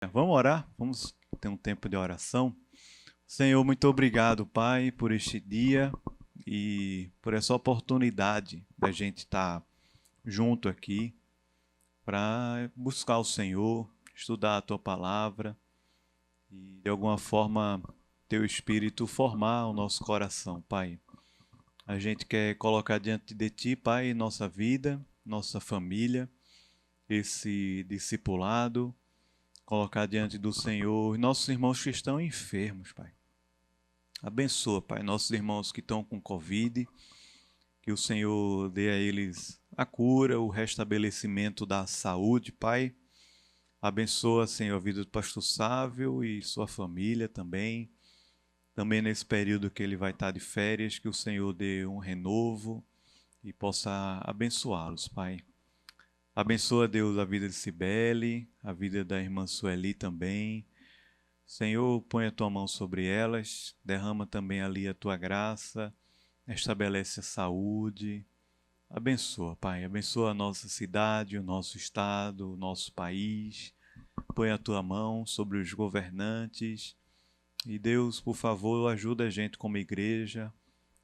Vamos orar? Vamos ter um tempo de oração. Senhor, muito obrigado, Pai, por este dia e por essa oportunidade da gente estar junto aqui para buscar o Senhor, estudar a Tua palavra e, de alguma forma, Teu Espírito formar o nosso coração, Pai. A gente quer colocar diante de Ti, Pai, nossa vida, nossa família, esse discipulado, colocar diante do Senhor nossos irmãos que estão enfermos, Pai. Abençoa, Pai, nossos irmãos que estão com Covid, que o Senhor dê a eles a cura, o restabelecimento da saúde, Pai. Abençoa, Senhor, a vida do pastor Sávio e sua família também. Também nesse período que ele vai estar de férias, que o Senhor dê um renovo e possa abençoá-los, Pai. Abençoa, Deus, a vida de Cibele, a vida da irmã Sueli também. Senhor, põe a tua mão sobre elas, derrama também ali a tua graça, estabelece a saúde. Abençoa, Pai, abençoa a nossa cidade, o nosso estado, o nosso país. Põe a tua mão sobre os governantes. E Deus, por favor, ajuda a gente como igreja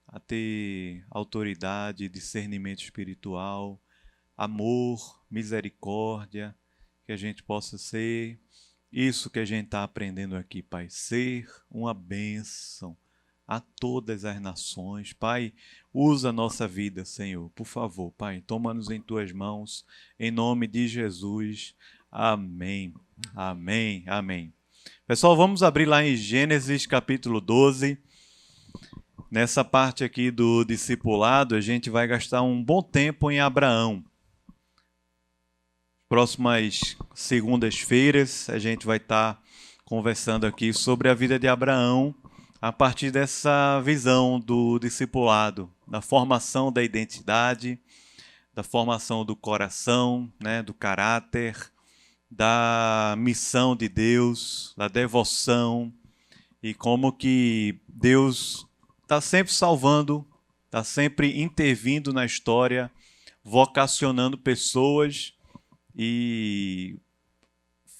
a ter autoridade, discernimento espiritual, amor, misericórdia, que a gente possa ser isso que a gente está aprendendo aqui, Pai, ser uma bênção a todas as nações. Pai, usa a nossa vida, Senhor, por favor, Pai, toma-nos em tuas mãos, em nome de Jesus. Amém, amém, amém. Pessoal, vamos abrir lá em Gênesis capítulo 12. Nessa parte aqui do discipulado, a gente vai gastar um bom tempo em Abraão. Próximas segundas-feiras a gente vai estar conversando aqui sobre a vida de Abraão a partir dessa visão do discipulado, da formação da identidade, da formação do coração, né, do caráter, da missão de Deus, da devoção e como que Deus está sempre salvando, está sempre intervindo na história, vocacionando pessoas e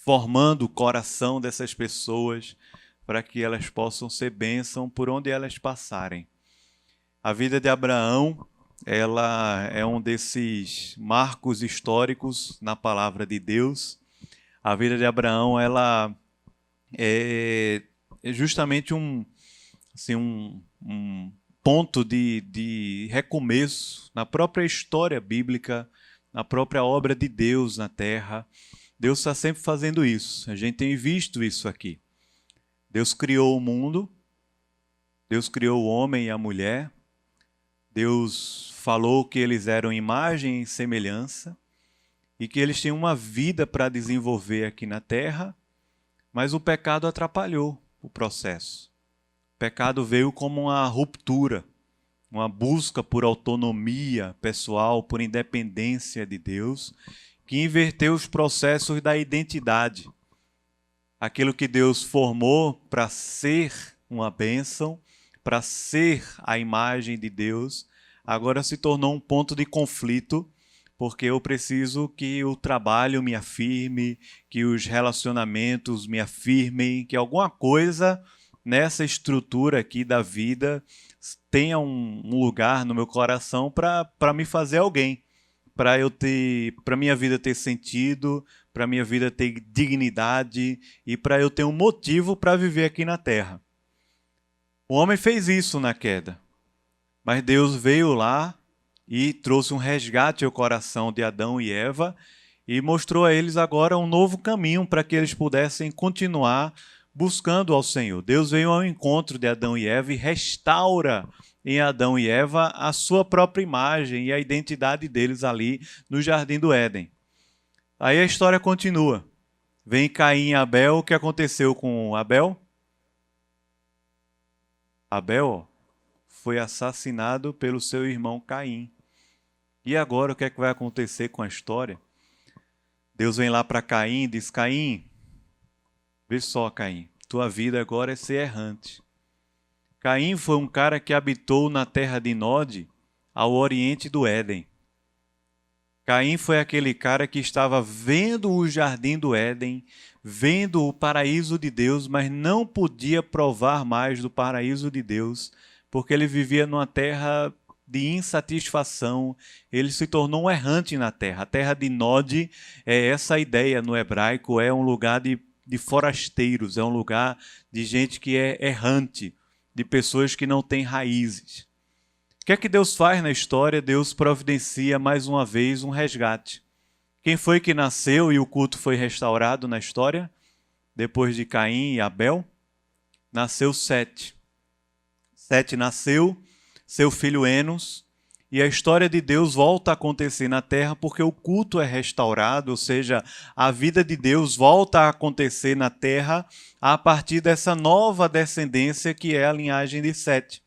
formando o coração dessas pessoas para que elas possam ser bênção por onde elas passarem. A vida de Abraão, ela é um desses marcos históricos na palavra de Deus. A vida de Abraão, ela é justamente um ponto de recomeço na própria história bíblica, na própria obra de Deus na terra. Deus está sempre fazendo isso. A gente tem visto isso aqui. Deus criou o mundo, Deus criou o homem e a mulher, Deus falou que eles eram imagem e semelhança e que eles tinham uma vida para desenvolver aqui na terra, mas o pecado atrapalhou o processo. O pecado veio como uma ruptura, uma busca por autonomia pessoal, por independência de Deus, que inverteu os processos da identidade. Aquilo que Deus formou para ser uma bênção, para ser a imagem de Deus, agora se tornou um ponto de conflito, porque eu preciso que o trabalho me afirme, que os relacionamentos me afirmem, que alguma coisa nessa estrutura aqui da vida tenha um lugar no meu coração para me fazer alguém, para minha vida ter sentido, para minha vida ter dignidade e para eu ter um motivo para viver aqui na terra. O homem fez isso na queda, mas Deus veio lá e trouxe um resgate ao coração de Adão e Eva e mostrou a eles agora um novo caminho para que eles pudessem continuar buscando ao Senhor. Deus veio ao encontro de Adão e Eva e restaura em Adão e Eva a sua própria imagem e a identidade deles ali no Jardim do Éden. Aí a história continua. Vem Caim e Abel. O que aconteceu com Abel? Abel foi assassinado pelo seu irmão Caim. E agora o que é que vai acontecer com a história? Deus vem lá para Caim e diz: Caim, vê só, Caim, tua vida agora é ser errante. Caim foi um cara que habitou na terra de Nod, ao oriente do Éden. Caim foi aquele cara que estava vendo o jardim do Éden, vendo o paraíso de Deus, mas não podia provar mais do paraíso de Deus, porque ele vivia numa terra de insatisfação. Ele se tornou um errante na terra. A terra de Nod é essa ideia no hebraico, é um lugar de forasteiros, é um lugar de gente que é errante, de pessoas que não têm raízes. O que é que Deus faz na história? Deus providencia mais uma vez um resgate. Quem foi que nasceu e o culto foi restaurado na história? Depois de Caim e Abel? Nasceu Sete. Sete nasceu, seu filho Enos, e a história de Deus volta a acontecer na terra porque o culto é restaurado, ou seja, a vida de Deus volta a acontecer na terra a partir dessa nova descendência que é a linhagem de Sete.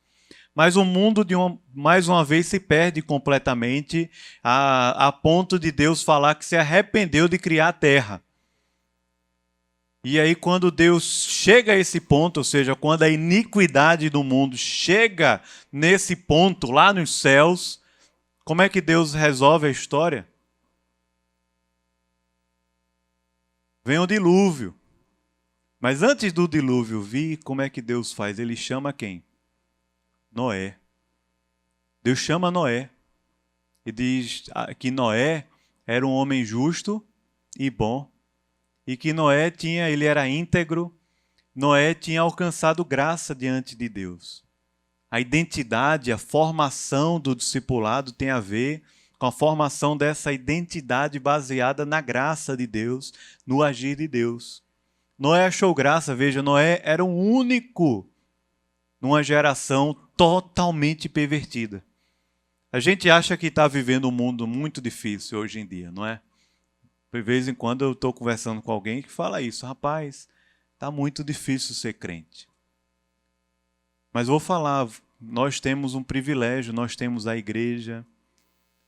Mas o mundo, mais uma vez, se perde completamente a ponto de Deus falar que se arrependeu de criar a terra. E aí, quando Deus chega a esse ponto, ou seja, quando a iniquidade do mundo chega nesse ponto, lá nos céus, como é que Deus resolve a história? Vem o dilúvio. Mas antes do dilúvio vir, como é que Deus faz? Ele chama quem? Noé. Deus chama Noé e diz que Noé era um homem justo e bom, e que Noé ele era íntegro, Noé tinha alcançado graça diante de Deus. A identidade, a formação do discipulado tem a ver com a formação dessa identidade baseada na graça de Deus, no agir de Deus. Noé achou graça, veja, Noé era o único numa geração totalmente pervertida. A gente acha que está vivendo um mundo muito difícil hoje em dia, não é? De vez em quando eu estou conversando com alguém que fala isso. Rapaz, está muito difícil ser crente. Mas vou falar, nós temos um privilégio, nós temos a igreja.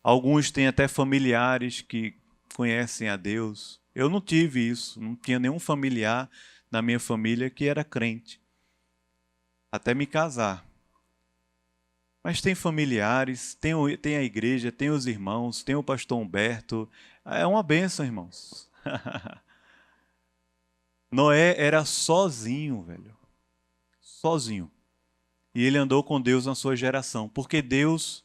Alguns têm até familiares que conhecem a Deus. Eu não tive isso, não tinha nenhum familiar na minha família que era crente. Até me casar. Mas tem familiares, tem a igreja, tem os irmãos, tem o pastor Humberto. É uma bênção, irmãos. Noé era sozinho, velho. Sozinho. E ele andou com Deus na sua geração. Porque Deus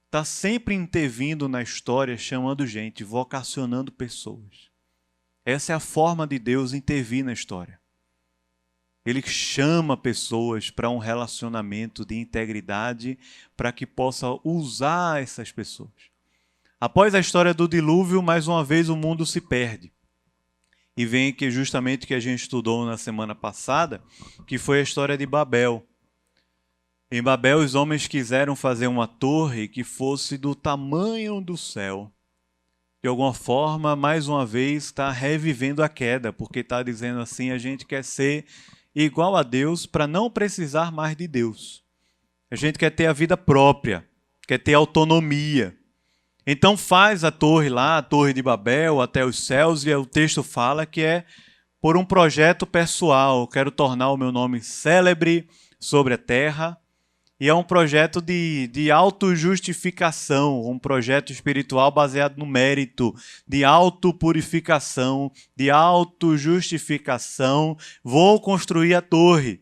está sempre intervindo na história, chamando gente, vocacionando pessoas. Essa é a forma de Deus intervir na história. Ele chama pessoas para um relacionamento de integridade para que possa usar essas pessoas. Após a história do dilúvio, mais uma vez o mundo se perde. E vem que justamente que a gente estudou na semana passada, que foi a história de Babel. Em Babel, os homens quiseram fazer uma torre que fosse do tamanho do céu. De alguma forma, mais uma vez, está revivendo a queda, porque está dizendo assim, a gente quer ser igual a Deus para não precisar mais de Deus. A gente quer ter a vida própria, quer ter autonomia. Então faz a torre lá, a torre de Babel, até os céus, e o texto fala que é por um projeto pessoal. Eu quero tornar o meu nome célebre sobre a terra. E é um projeto de autojustificação, um projeto espiritual baseado no mérito, de autopurificação, de autojustificação. Vou construir a torre.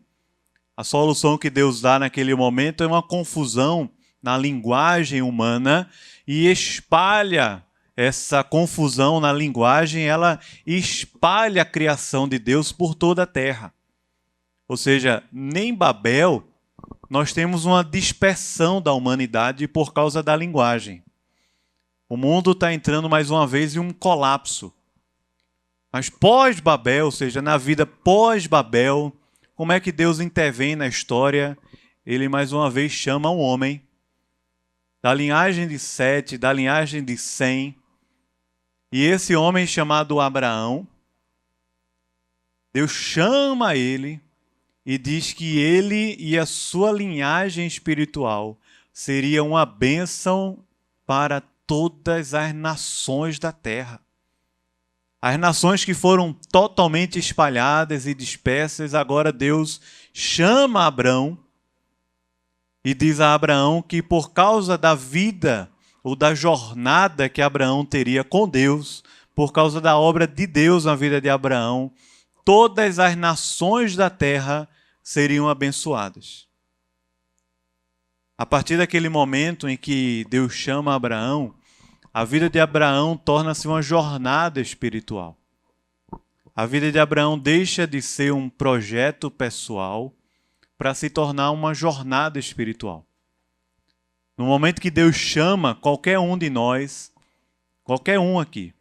A solução que Deus dá naquele momento é uma confusão na linguagem humana e espalha essa confusão na linguagem, ela espalha a criação de Deus por toda a terra. Ou seja, nem Babel nós temos uma dispersão da humanidade por causa da linguagem. O mundo está entrando mais uma vez em um colapso. Mas pós-Babel, ou seja, na vida pós-Babel, como é que Deus intervém na história? Ele mais uma vez chama um homem da linhagem de Sete, da linhagem de Sem. E esse homem chamado Abraão, Deus chama ele e diz que ele e a sua linhagem espiritual seria uma bênção para todas as nações da terra. As nações que foram totalmente espalhadas e dispersas, agora Deus chama Abraão e diz a Abraão que por causa da vida ou da jornada que Abraão teria com Deus, por causa da obra de Deus na vida de Abraão, todas as nações da terra seriam abençoadas. A partir daquele momento em que Deus chama Abraão, a vida de Abraão torna-se uma jornada espiritual. A vida de Abraão deixa de ser um projeto pessoal para se tornar uma jornada espiritual. No momento que Deus chama qualquer um de nós, qualquer um aqui,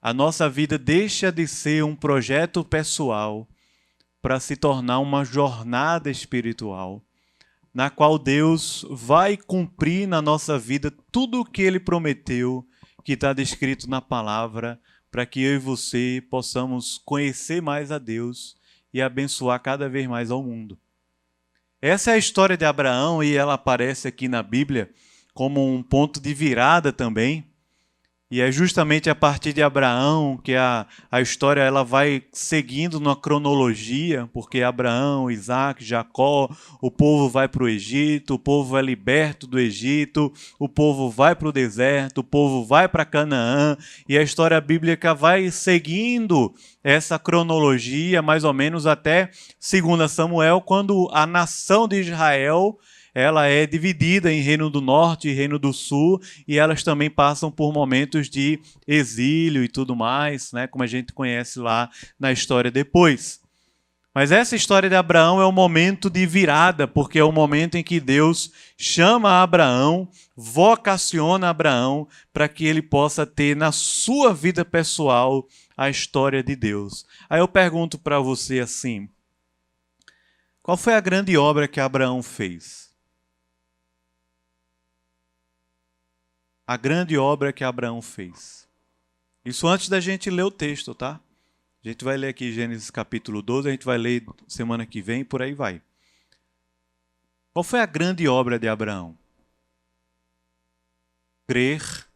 a nossa vida deixa de ser um projeto pessoal para se tornar uma jornada espiritual, na qual Deus vai cumprir na nossa vida tudo o que Ele prometeu, que está descrito na palavra, para que eu e você possamos conhecer mais a Deus e abençoar cada vez mais ao mundo. Essa é a história de Abraão e ela aparece aqui na Bíblia como um ponto de virada também. E é justamente a partir de Abraão que a história ela vai seguindo numa cronologia, porque Abraão, Isaac, Jacó, o povo vai para o Egito, o povo é liberto do Egito, o povo vai para o deserto, o povo vai para Canaã, e a história bíblica vai seguindo essa cronologia, mais ou menos até 2 Samuel, quando a nação de Israel ela é dividida em Reino do Norte e Reino do Sul, e elas também passam por momentos de exílio e tudo mais, né, como a gente conhece lá na história depois. Mas essa história de Abraão é um momento de virada, porque é o momento em que Deus chama Abraão, vocaciona Abraão para que ele possa ter na sua vida pessoal a história de Deus. Aí eu pergunto para você assim, qual foi a grande obra que Abraão fez? A grande obra que Abraão fez. Isso antes da gente ler o texto, tá? A gente vai ler aqui Gênesis capítulo 12, a gente vai ler semana que vem e por aí vai. Qual foi a grande obra de Abraão? Crer.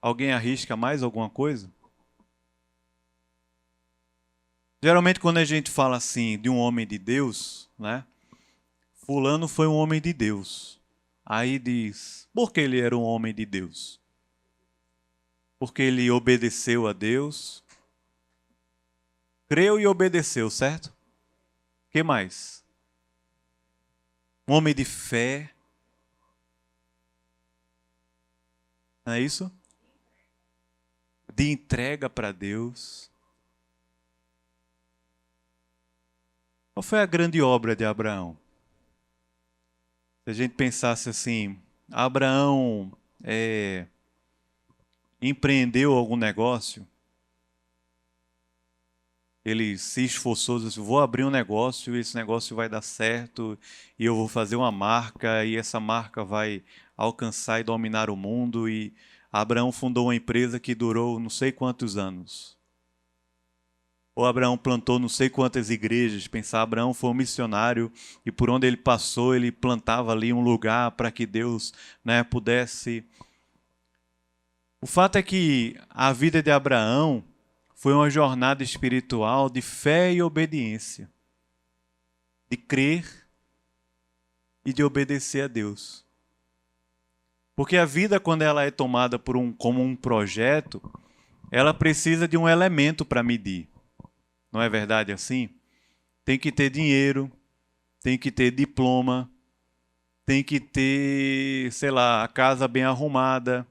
Alguém arrisca mais alguma coisa? Geralmente quando a gente fala assim de um homem de Deus, né? Fulano foi um homem de Deus. Aí diz, por que ele era um homem de Deus? Porque ele obedeceu a Deus, creu e obedeceu, certo? O que mais? Um homem de fé. Não é isso? De entrega para Deus. Qual foi a grande obra de Abraão? Se a gente pensasse assim, Abraão empreendeu algum negócio, ele se esforçou, disse, vou abrir um negócio, esse negócio vai dar certo, e eu vou fazer uma marca, e essa marca vai alcançar e dominar o mundo, e Abraão fundou uma empresa que durou não sei quantos anos. Ou Abraão plantou não sei quantas igrejas. Pensar, Abraão foi um missionário e por onde ele passou, ele plantava ali um lugar para que Deus, né, pudesse... O fato é que a vida de Abraão foi uma jornada espiritual de fé e obediência. De crer e de obedecer a Deus. Porque a vida, quando ela é tomada como um projeto, ela precisa de um elemento para medir. Não é verdade assim? Tem que ter dinheiro, tem que ter diploma, tem que ter, sei lá, a casa bem arrumada.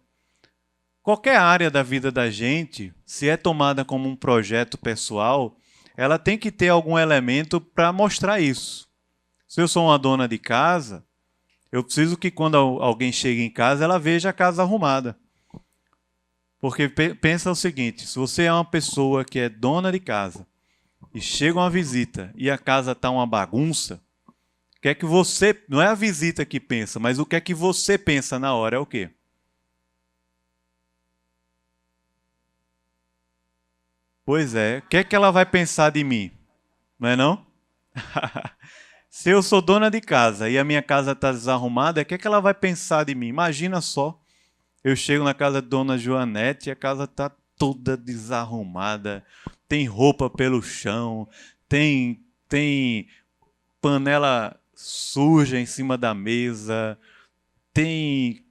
Qualquer área da vida da gente, se é tomada como um projeto pessoal, ela tem que ter algum elemento para mostrar isso. Se eu sou uma dona de casa, eu preciso que quando alguém chega em casa, ela veja a casa arrumada. Porque pensa o seguinte, se você é uma pessoa que é dona de casa, e chega uma visita e a casa está uma bagunça, o que é que você... Não é a visita que pensa, mas o que é que você pensa na hora é o quê? Pois é, o que é que ela vai pensar de mim? Não é não? Se eu sou dona de casa e a minha casa está desarrumada, o que é que ela vai pensar de mim? Imagina só, eu chego na casa da dona Joanete e a casa está toda desarrumada, tem roupa pelo chão, tem panela suja em cima da mesa, tem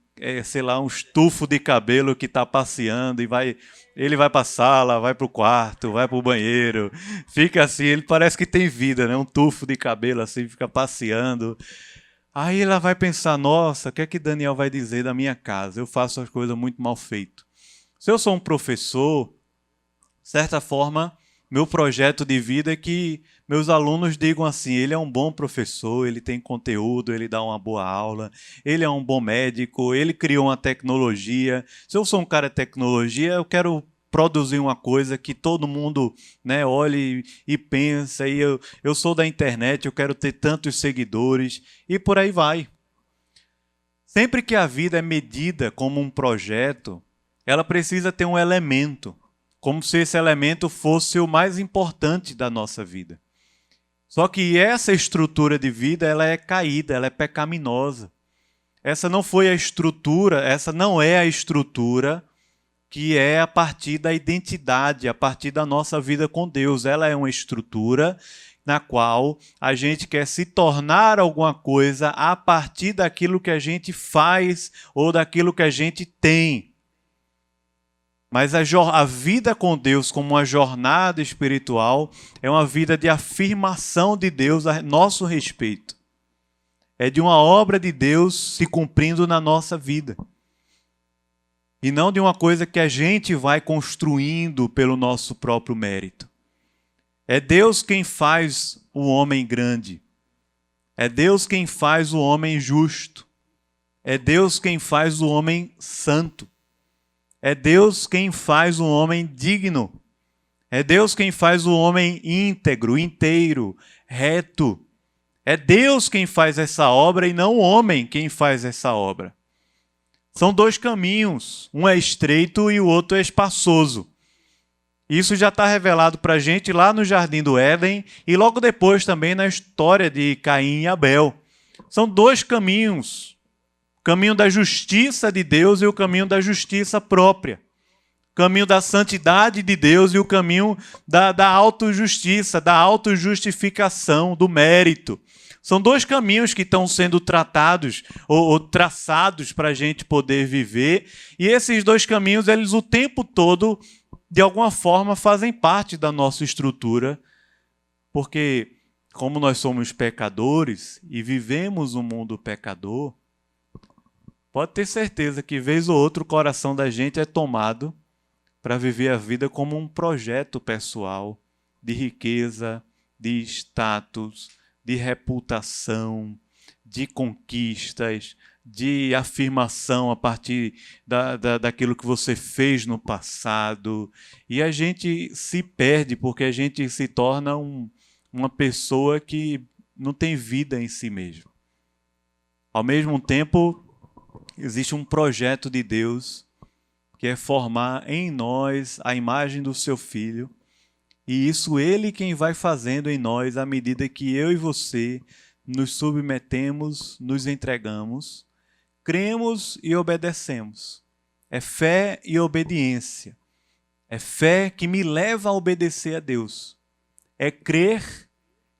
sei lá, um estufo de cabelo que está passeando e ele vai para a sala, vai para o quarto, vai para o banheiro, fica assim, ele parece que tem vida, né? Um tufo de cabelo assim, fica passeando. Aí ela vai pensar, nossa, o que é que Daniel vai dizer da minha casa? Eu faço as coisas muito mal feito. Se eu sou um professor, de certa forma, meu projeto de vida é que meus alunos digam assim, ele é um bom professor, ele tem conteúdo, ele dá uma boa aula, ele é um bom médico, ele criou uma tecnologia. Se eu sou um cara de tecnologia, eu quero produzir uma coisa que todo mundo, né, olhe e pensa, e eu sou da internet, eu quero ter tantos seguidores, e por aí vai. Sempre que a vida é medida como um projeto, ela precisa ter um elemento, como se esse elemento fosse o mais importante da nossa vida. Só que essa estrutura de vida, ela é caída, ela é pecaminosa. Essa não foi a estrutura, essa não é a estrutura que é a partir da identidade, a partir da nossa vida com Deus. Ela é uma estrutura na qual a gente quer se tornar alguma coisa a partir daquilo que a gente faz ou daquilo que a gente tem. Mas a vida com Deus como uma jornada espiritual é uma vida de afirmação de Deus a nosso respeito. É de uma obra de Deus se cumprindo na nossa vida. E não de uma coisa que a gente vai construindo pelo nosso próprio mérito. É Deus quem faz o homem grande. É Deus quem faz o homem justo. É Deus quem faz o homem santo. É Deus quem faz o homem digno. É Deus quem faz o homem íntegro, inteiro, reto. É Deus quem faz essa obra e não o homem quem faz essa obra. São dois caminhos, um é estreito e o outro é espaçoso. Isso já está revelado para a gente lá no Jardim do Éden e logo depois também na história de Caim e Abel. São dois caminhos, o caminho da justiça de Deus e o caminho da justiça própria. O caminho da santidade de Deus e o caminho da autojustiça, da autojustificação, do mérito. São dois caminhos que estão sendo tratados ou traçados para a gente poder viver. E esses dois caminhos, eles o tempo todo, de alguma forma, fazem parte da nossa estrutura. Porque, como nós somos pecadores e vivemos um mundo pecador, pode ter certeza que, vez ou outra, o coração da gente é tomado para viver a vida como um projeto pessoal de riqueza, de status, de reputação, de conquistas, de afirmação a partir daquilo que você fez no passado. E a gente se perde porque a gente se torna uma pessoa que não tem vida em si mesmo. Ao mesmo tempo, existe um projeto de Deus que é formar em nós a imagem do seu Filho. E isso Ele quem vai fazendo em nós à medida que eu e você nos submetemos, nos entregamos, cremos e obedecemos. É fé e obediência. É fé que me leva a obedecer a Deus. É crer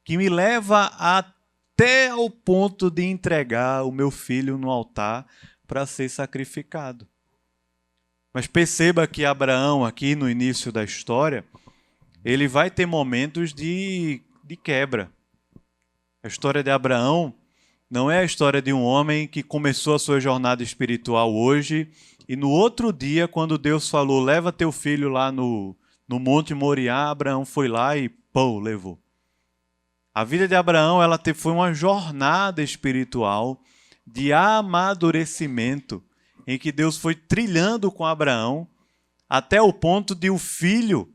que me leva até ao ponto de entregar o meu filho no altar para ser sacrificado. Mas perceba que Abraão, aqui no início da história, ele vai ter momentos de quebra. A história de Abraão não é a história de um homem que começou a sua jornada espiritual hoje e no outro dia, quando Deus falou, leva teu filho lá no Monte Moriá, Abraão foi lá e pô, levou. A vida de Abraão foi uma jornada espiritual de amadurecimento em que Deus foi trilhando com Abraão até o ponto de o filho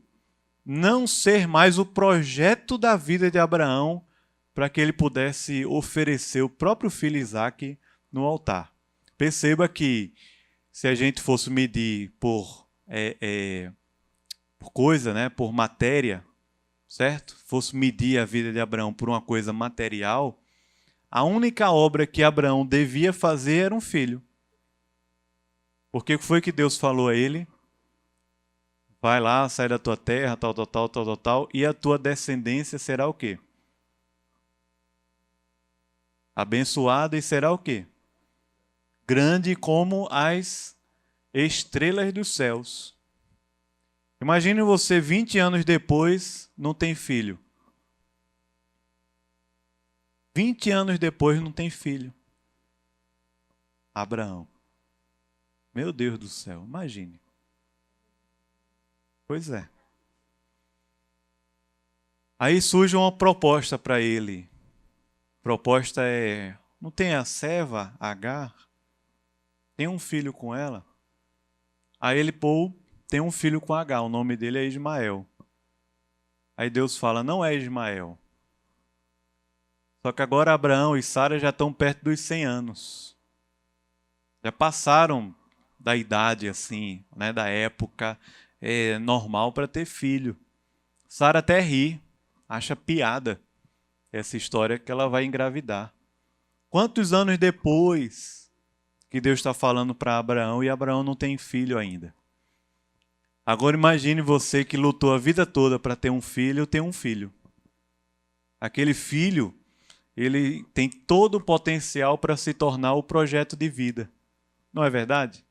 não ser mais o projeto da vida de Abraão para que ele pudesse oferecer o próprio filho Isaque no altar. Perceba que se a gente fosse medir por coisa, né, por matéria, certo? Fosse medir a vida de Abraão por uma coisa material, a única obra que Abraão devia fazer era um filho. Porque foi que Deus falou a ele? Vai lá, sai da tua terra, tal, e a tua descendência será o quê? Abençoada e será o quê? grande como as estrelas dos céus. Imagine você 20 anos depois não tem filho. 20 anos depois não tem filho. Abraão. Meu Deus do céu, imagine. Pois é. Aí surge uma proposta para ele. A proposta é, não tem a serva, Agar? Tem um filho com ela? Aí ele, tem um filho com Agar, o nome dele é Ismael. Aí Deus fala, não é Ismael. Só que agora Abraão e Sara já estão perto dos 100 anos. Já passaram da idade, assim, né, da época normal para ter filho. Sara até ri, acha piada essa história que ela vai engravidar. Quantos anos depois que Deus está falando para Abraão e Abraão não tem filho ainda? Agora imagine você que lutou a vida toda para ter um filho, tem um filho. Aquele filho, ele tem todo o potencial para se tornar o projeto de vida. Não é verdade?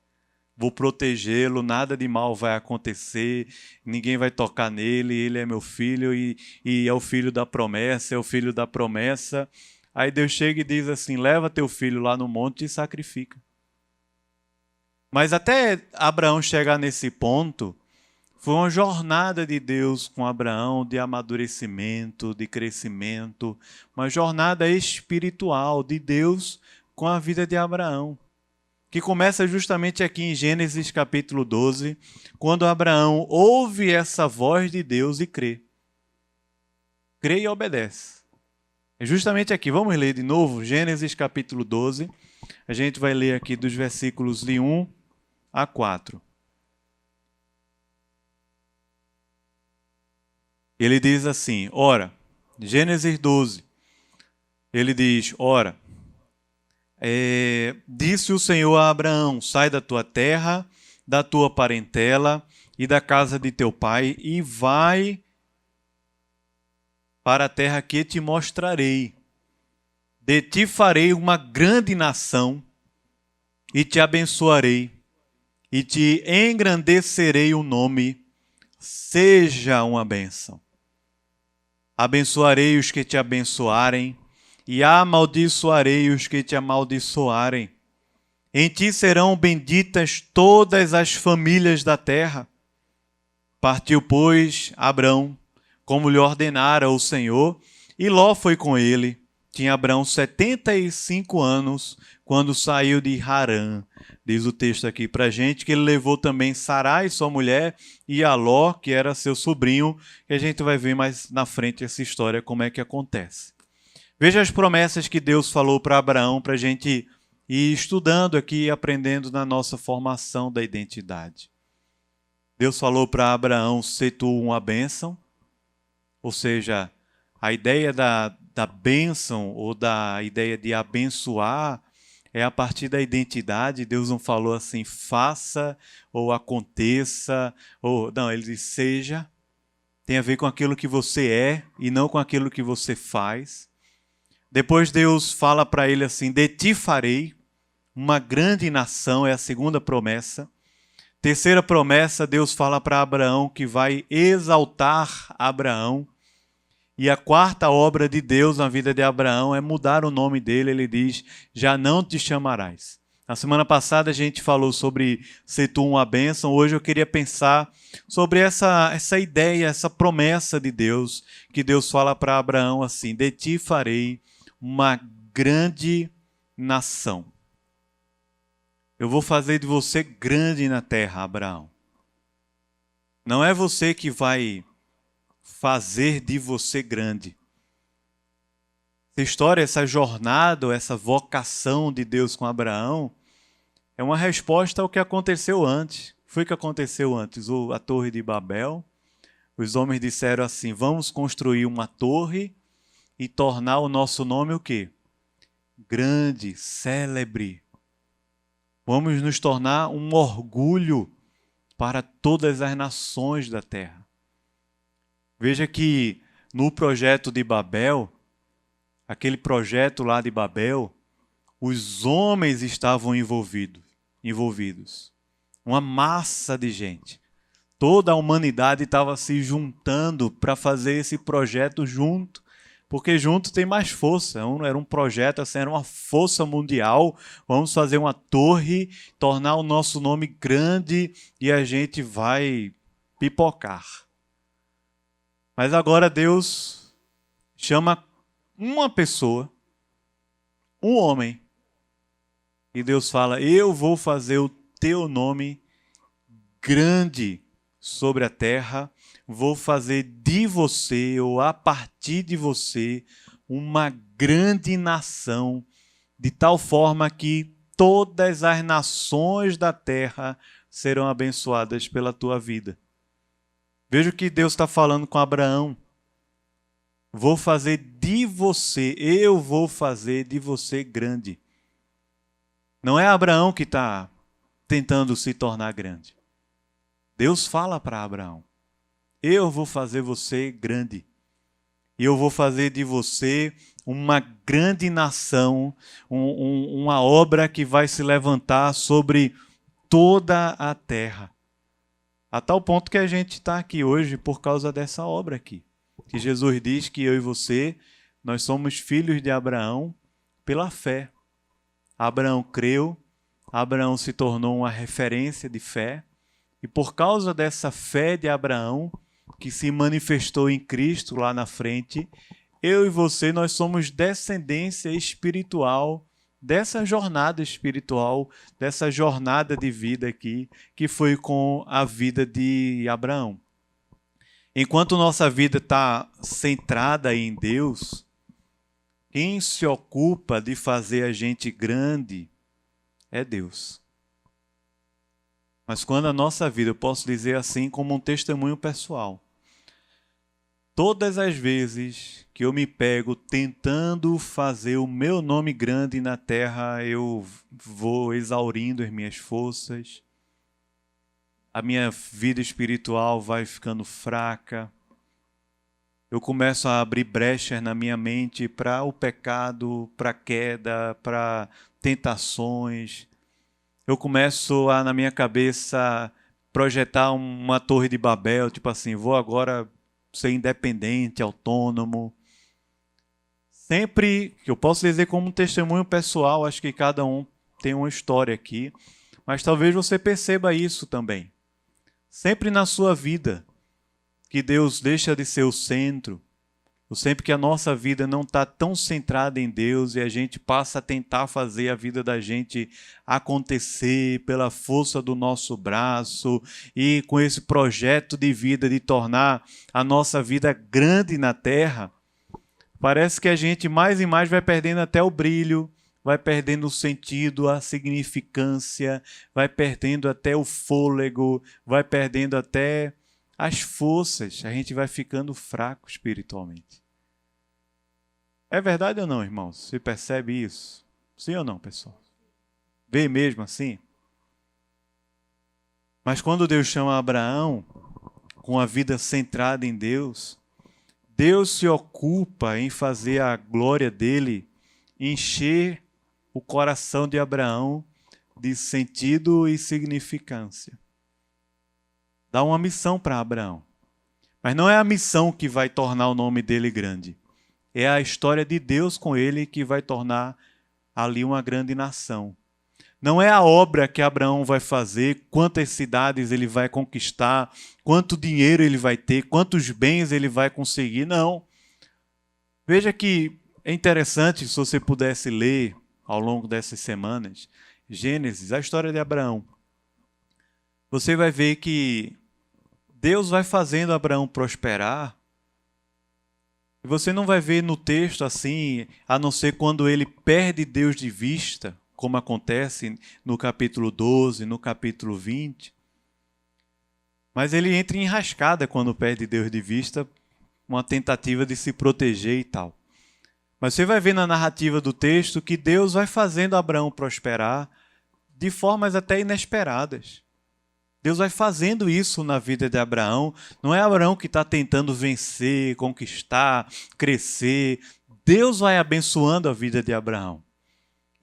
Vou protegê-lo, nada de mal vai acontecer, ninguém vai tocar nele, ele é meu filho e é o filho da promessa, é o filho da promessa. Aí Deus chega e diz assim, leva teu filho lá no monte e sacrifica. Mas até Abraão chegar nesse ponto, foi uma jornada de Deus com Abraão, de amadurecimento, de crescimento, uma jornada espiritual de Deus com a vida de Abraão, que começa justamente aqui em Gênesis capítulo 12, quando Abraão ouve essa voz de Deus e crê. Crê e obedece. É justamente aqui, vamos ler de novo, Gênesis capítulo 12, a gente vai ler aqui dos versículos de 1 a 4. Ele diz assim, ora, Gênesis 12, ele diz, ora, disse o Senhor a Abraão, sai da tua terra, da tua parentela e da casa de teu pai e vai para a terra que te mostrarei. De ti farei uma grande nação e te abençoarei e te engrandecerei o nome, seja uma bênção. Abençoarei os que te abençoarem e amaldiçoarei os que te amaldiçoarem. Em ti serão benditas todas as famílias da terra. Partiu, pois, Abrão, como lhe ordenara o Senhor, e Ló foi com ele. Tinha Abrão 75 anos quando saiu de Harã. Diz o texto aqui para a gente que ele levou também Sarai, sua mulher, e a Ló, que era seu sobrinho, que a gente vai ver mais na frente essa história, como é que acontece. Veja as promessas que Deus falou para Abraão, para a gente ir estudando aqui e aprendendo na nossa formação da identidade. Deus falou para Abraão, ser tu uma bênção, ou seja, a ideia da bênção ou da ideia de abençoar é a partir da identidade. Deus não falou assim, faça ou aconteça, ou não, ele diz seja. Tem a ver com aquilo que você é e não com aquilo que você faz. Depois Deus fala para ele assim, de ti farei uma grande nação, é a segunda promessa. Terceira promessa, Deus fala para Abraão que vai exaltar Abraão. E a quarta obra de Deus na vida de Abraão é mudar o nome dele. Ele diz, já não te chamarás. Na semana passada a gente falou sobre ser tu uma bênção. Hoje eu queria pensar sobre essa ideia, essa promessa de Deus, que Deus fala para Abraão assim, de ti farei uma grande nação. Eu vou fazer de você grande na terra, Abraão. Não é você que vai fazer de você grande. Essa história, essa jornada, essa vocação de Deus com Abraão é uma resposta ao que aconteceu antes. Foi o que aconteceu antes, a Torre de Babel. Os homens disseram assim, vamos construir uma torre e tornar o nosso nome o quê? Grande, célebre. Vamos nos tornar um orgulho para todas as nações da terra. Veja que no projeto de Babel, aquele projeto lá de Babel, Os homens estavam envolvidos. Uma massa de gente. Toda a humanidade estava se juntando para fazer esse projeto junto, porque junto tem mais força. Era um projeto, assim, era uma força mundial. Vamos fazer uma torre, tornar o nosso nome grande e a gente vai pipocar. Mas agora Deus chama uma pessoa, um homem, e Deus fala: eu vou fazer o teu nome grande sobre a terra, vou fazer de você, ou a partir de você, uma grande nação, de tal forma que todas as nações da terra serão abençoadas pela tua vida. Veja o que Deus está falando com Abraão. Vou fazer de você, eu vou fazer de você grande. Não é Abraão que está tentando se tornar grande. Deus fala para Abraão: eu vou fazer você grande. E eu vou fazer de você uma grande nação, uma obra que vai se levantar sobre toda a terra. A tal ponto que a gente está aqui hoje por causa dessa obra aqui. Que Jesus diz que eu e você, nós somos filhos de Abraão pela fé. Abraão creu, Abraão se tornou uma referência de fé, e por causa dessa fé de Abraão, que se manifestou em Cristo lá na frente, eu e você, nós somos descendência espiritual dessa jornada espiritual, dessa jornada de vida aqui, que foi com a vida de Abraão. Enquanto nossa vida está centrada em Deus, quem se ocupa de fazer a gente grande é Deus. Mas quando a nossa vida, eu posso dizer assim como um testemunho pessoal, todas as vezes que eu me pego tentando fazer o meu nome grande na terra, eu vou exaurindo as minhas forças, a minha vida espiritual vai ficando fraca, eu começo a abrir brechas na minha mente para o pecado, para a queda, para tentações. Eu começo a, na minha cabeça, projetar uma torre de Babel, tipo assim, vou agora ser independente, autônomo. Sempre, que eu posso dizer como um testemunho pessoal, acho que cada um tem uma história aqui, mas talvez você perceba isso também. Sempre na sua vida, que Deus deixa de ser o centro, ou sempre que a nossa vida não está tão centrada em Deus e a gente passa a tentar fazer a vida da gente acontecer pela força do nosso braço e com esse projeto de vida de tornar a nossa vida grande na terra, parece que a gente mais e mais vai perdendo até o brilho, vai perdendo o sentido, a significância, vai perdendo até o fôlego, vai perdendo até as forças, a gente vai ficando fraco espiritualmente. É verdade ou não, irmãos? Você percebe isso? Sim ou não, pessoal? Vê mesmo assim? Mas quando Deus chama Abraão, com a vida centrada em Deus, Deus se ocupa em fazer a glória dele encher o coração de Abraão de sentido e significância. Dá uma missão para Abraão. Mas não é a missão que vai tornar o nome dele grande. É a história de Deus com ele que vai tornar ali uma grande nação. Não é a obra que Abraão vai fazer, quantas cidades ele vai conquistar, quanto dinheiro ele vai ter, quantos bens ele vai conseguir, não. Veja que é interessante, se você pudesse ler ao longo dessas semanas, Gênesis, a história de Abraão. Você vai ver que Deus vai fazendo Abraão prosperar. E você não vai ver no texto assim, a não ser quando ele perde Deus de vista, como acontece no capítulo 12, no capítulo 20. Mas ele entra em enrascada quando perde Deus de vista, uma tentativa de se proteger e tal. Mas você vai ver na narrativa do texto que Deus vai fazendo Abraão prosperar de formas até inesperadas. Deus vai fazendo isso na vida de Abraão. Não é Abraão que está tentando vencer, conquistar, crescer. Deus vai abençoando a vida de Abraão.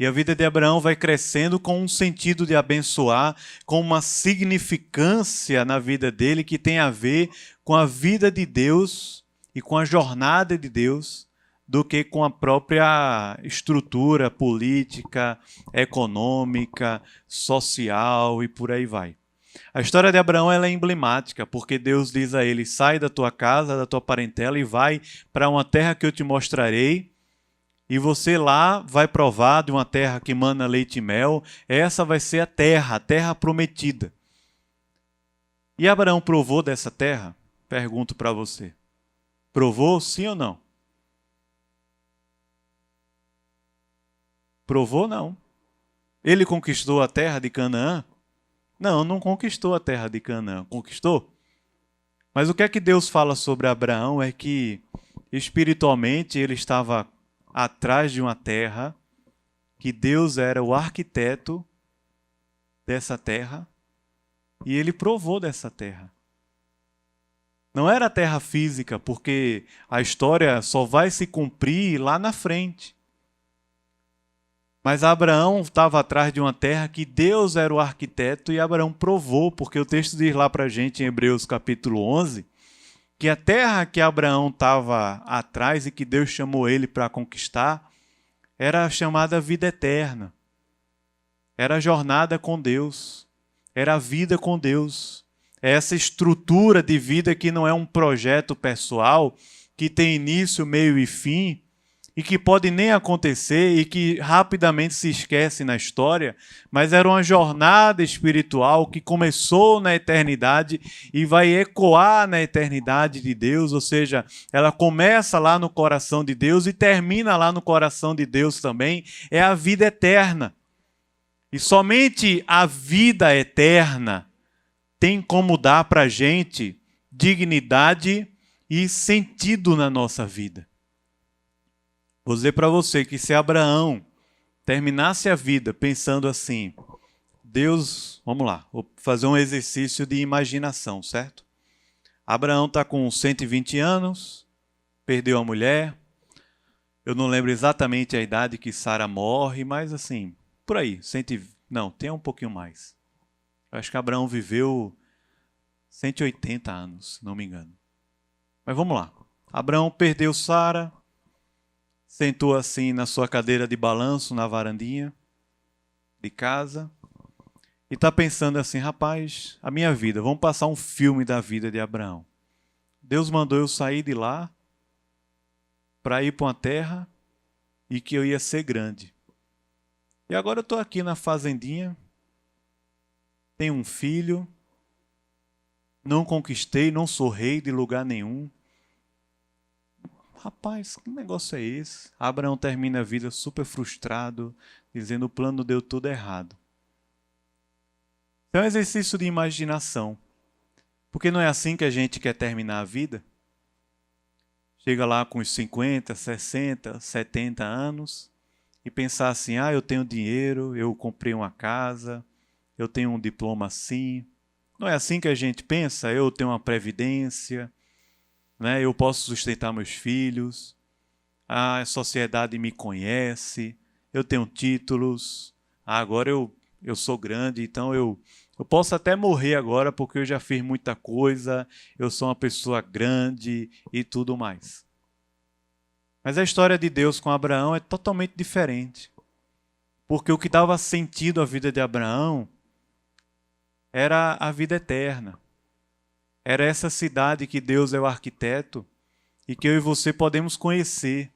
E a vida de Abraão vai crescendo com um sentido de abençoar, com uma significância na vida dele que tem a ver com a vida de Deus e com a jornada de Deus, do que com a própria estrutura política, econômica, social e por aí vai. A história de Abraão ela é emblemática, porque Deus diz a ele: sai da tua casa, da tua parentela e vai para uma terra que eu te mostrarei, e você lá vai provar de uma terra que mana leite e mel. Essa vai ser a terra prometida. E Abraão provou dessa terra? Pergunto para você. Provou, sim ou não? Provou, não. Ele conquistou a terra de Canaã? Não, não conquistou a terra de Canaã. Conquistou? Mas o que é que Deus fala sobre Abraão é que, espiritualmente, ele estava atrás de uma terra, que Deus era o arquiteto dessa terra, e ele provou dessa terra. Não era a terra física, porque a história só vai se cumprir lá na frente. Mas Abraão estava atrás de uma terra que Deus era o arquiteto, e Abraão provou, porque o texto diz lá para a gente em Hebreus capítulo 11, que a terra que Abraão estava atrás e que Deus chamou ele para conquistar, era a chamada vida eterna. Era a jornada com Deus, era a vida com Deus. É essa estrutura de vida que não é um projeto pessoal, que tem início, meio e fim, e que pode nem acontecer e que rapidamente se esquece na história, mas era uma jornada espiritual que começou na eternidade e vai ecoar na eternidade de Deus, ou seja, ela começa lá no coração de Deus e termina lá no coração de Deus também, é a vida eterna. E somente a vida eterna tem como dar para a gente dignidade e sentido na nossa vida. Vou dizer para você que se Abraão terminasse a vida pensando assim, Deus, vamos lá, vou fazer um exercício de imaginação, certo? Abraão está com 120 anos, perdeu a mulher, eu não lembro exatamente a idade que Sara morre, mas assim, por aí, não, tem um pouquinho mais. Eu acho que Abraão viveu 180 anos, se não me engano. Mas vamos lá, Abraão perdeu Sara, sentou assim na sua cadeira de balanço, na varandinha de casa, e está pensando assim, rapaz, a minha vida, vamos passar um filme da vida de Abraão. Deus mandou eu sair de lá para ir para uma terra e que eu ia ser grande. E agora eu estou aqui na fazendinha, tenho um filho, não conquistei, não sou rei de lugar nenhum. Rapaz, que negócio é esse? Abraão termina a vida super frustrado, dizendo: o plano deu tudo errado. É um exercício de imaginação. Porque não é assim que a gente quer terminar a vida? Chega lá com os 50, 60, 70 anos e pensar assim: eu tenho dinheiro, eu comprei uma casa, eu tenho um diploma assim. Não é assim que a gente pensa? Eu tenho uma previdência, né? Eu posso sustentar meus filhos, a sociedade me conhece, eu tenho títulos, agora eu sou grande, então eu posso até morrer agora porque eu já fiz muita coisa, eu sou uma pessoa grande e tudo mais. Mas a história de Deus com Abraão é totalmente diferente, porque o que dava sentido à vida de Abraão era a vida eterna. Era essa cidade que Deus é o arquiteto e que eu e você podemos conhecer.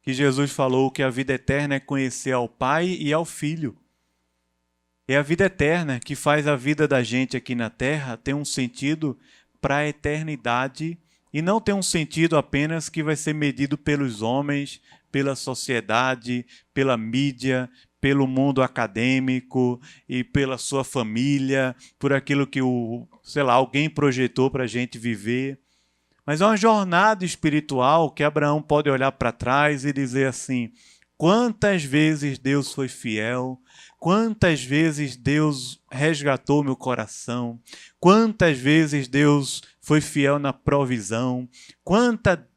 Que Jesus falou que a vida eterna é conhecer ao Pai e ao Filho. É a vida eterna que faz a vida da gente aqui na Terra ter um sentido para a eternidade e não ter um sentido apenas que vai ser medido pelos homens, pela sociedade, pela mídia, pelo mundo acadêmico e pela sua família, por aquilo que alguém projetou para a gente viver. Mas é uma jornada espiritual que Abraão pode olhar para trás e dizer assim: quantas vezes Deus foi fiel, quantas vezes Deus resgatou meu coração, quantas vezes Deus foi fiel na provisão,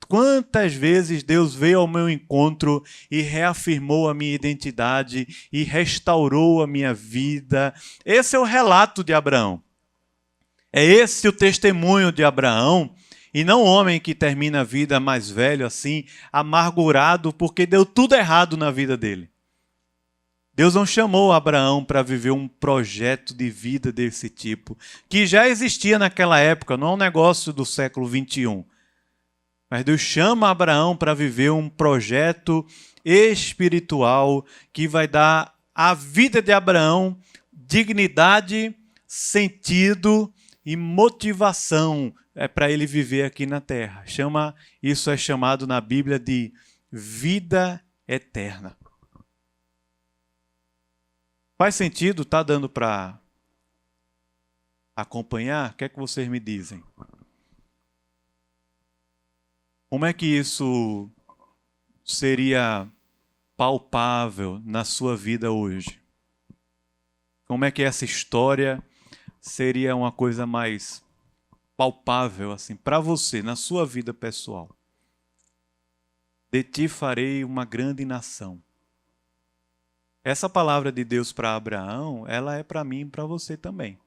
Quantas vezes Deus veio ao meu encontro e reafirmou a minha identidade e restaurou a minha vida. Esse é o relato de Abraão. É esse o testemunho de Abraão, e não o homem que termina a vida mais velho assim, amargurado porque deu tudo errado na vida dele. Deus não chamou Abraão para viver um projeto de vida desse tipo, que já existia naquela época, não é um negócio do século 21. Mas Deus chama Abraão para viver um projeto espiritual que vai dar à vida de Abraão dignidade, sentido e motivação para ele viver aqui na terra. Isso é chamado na Bíblia de vida eterna. Faz sentido? Está dando para acompanhar? O que é que vocês me dizem? Como é que isso seria palpável na sua vida hoje? Como é que essa história seria uma coisa mais palpável assim para você, na sua vida pessoal? De ti farei uma grande nação. Essa palavra de Deus para Abraão, ela é para mim e para você também.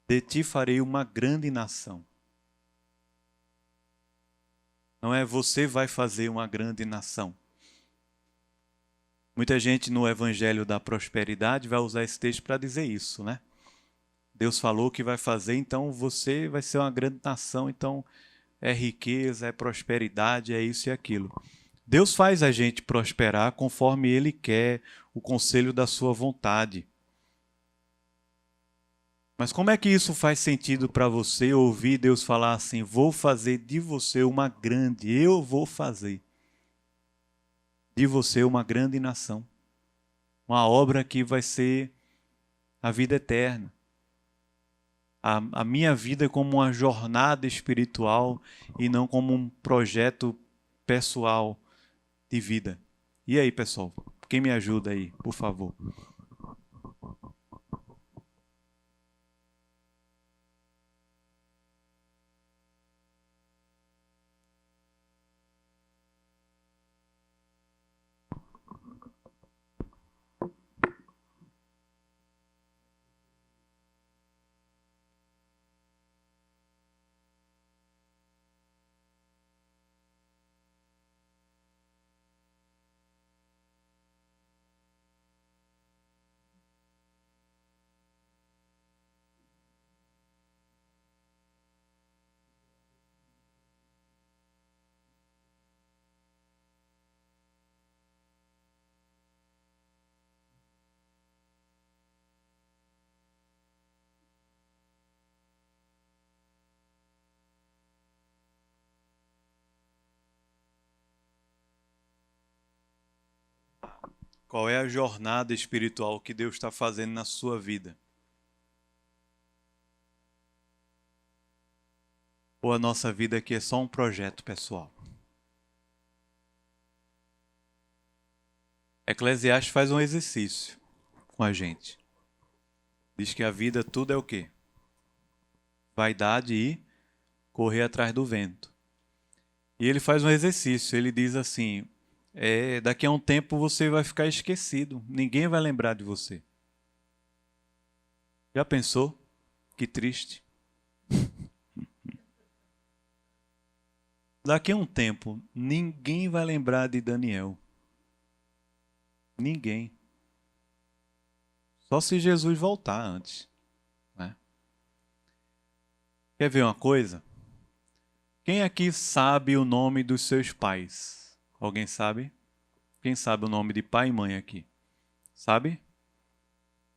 De ti farei uma grande nação. Não é você vai fazer uma grande nação. Muita gente no Evangelho da Prosperidade vai usar esse texto para dizer isso, né? Deus falou que vai fazer, então você vai ser uma grande nação, então é riqueza, é prosperidade, é isso e aquilo. Deus faz a gente prosperar conforme Ele quer, o conselho da sua vontade. Mas como é que isso faz sentido para você ouvir Deus falar assim, vou fazer de você uma grande, eu vou fazer de você uma grande nação. Uma obra que vai ser a vida eterna. A minha vida como uma jornada espiritual e não como um projeto pessoal de vida. E aí, pessoal? Quem me ajuda aí, por favor? Qual é a jornada espiritual que Deus está fazendo na sua vida? Ou a nossa vida aqui é só um projeto pessoal? Eclesiastes faz um exercício com a gente. Diz que a vida tudo é o quê? Vaidade e correr atrás do vento. E ele faz um exercício, ele diz assim, daqui a um tempo você vai ficar esquecido, ninguém vai lembrar de você. Já pensou? Que triste. Daqui a um tempo, ninguém vai lembrar de Daniel. Ninguém. Só se Jesus voltar antes. Né? Quer ver uma coisa? Quem aqui sabe o nome dos seus pais? Alguém sabe? Quem sabe o nome de pai e mãe aqui? Sabe?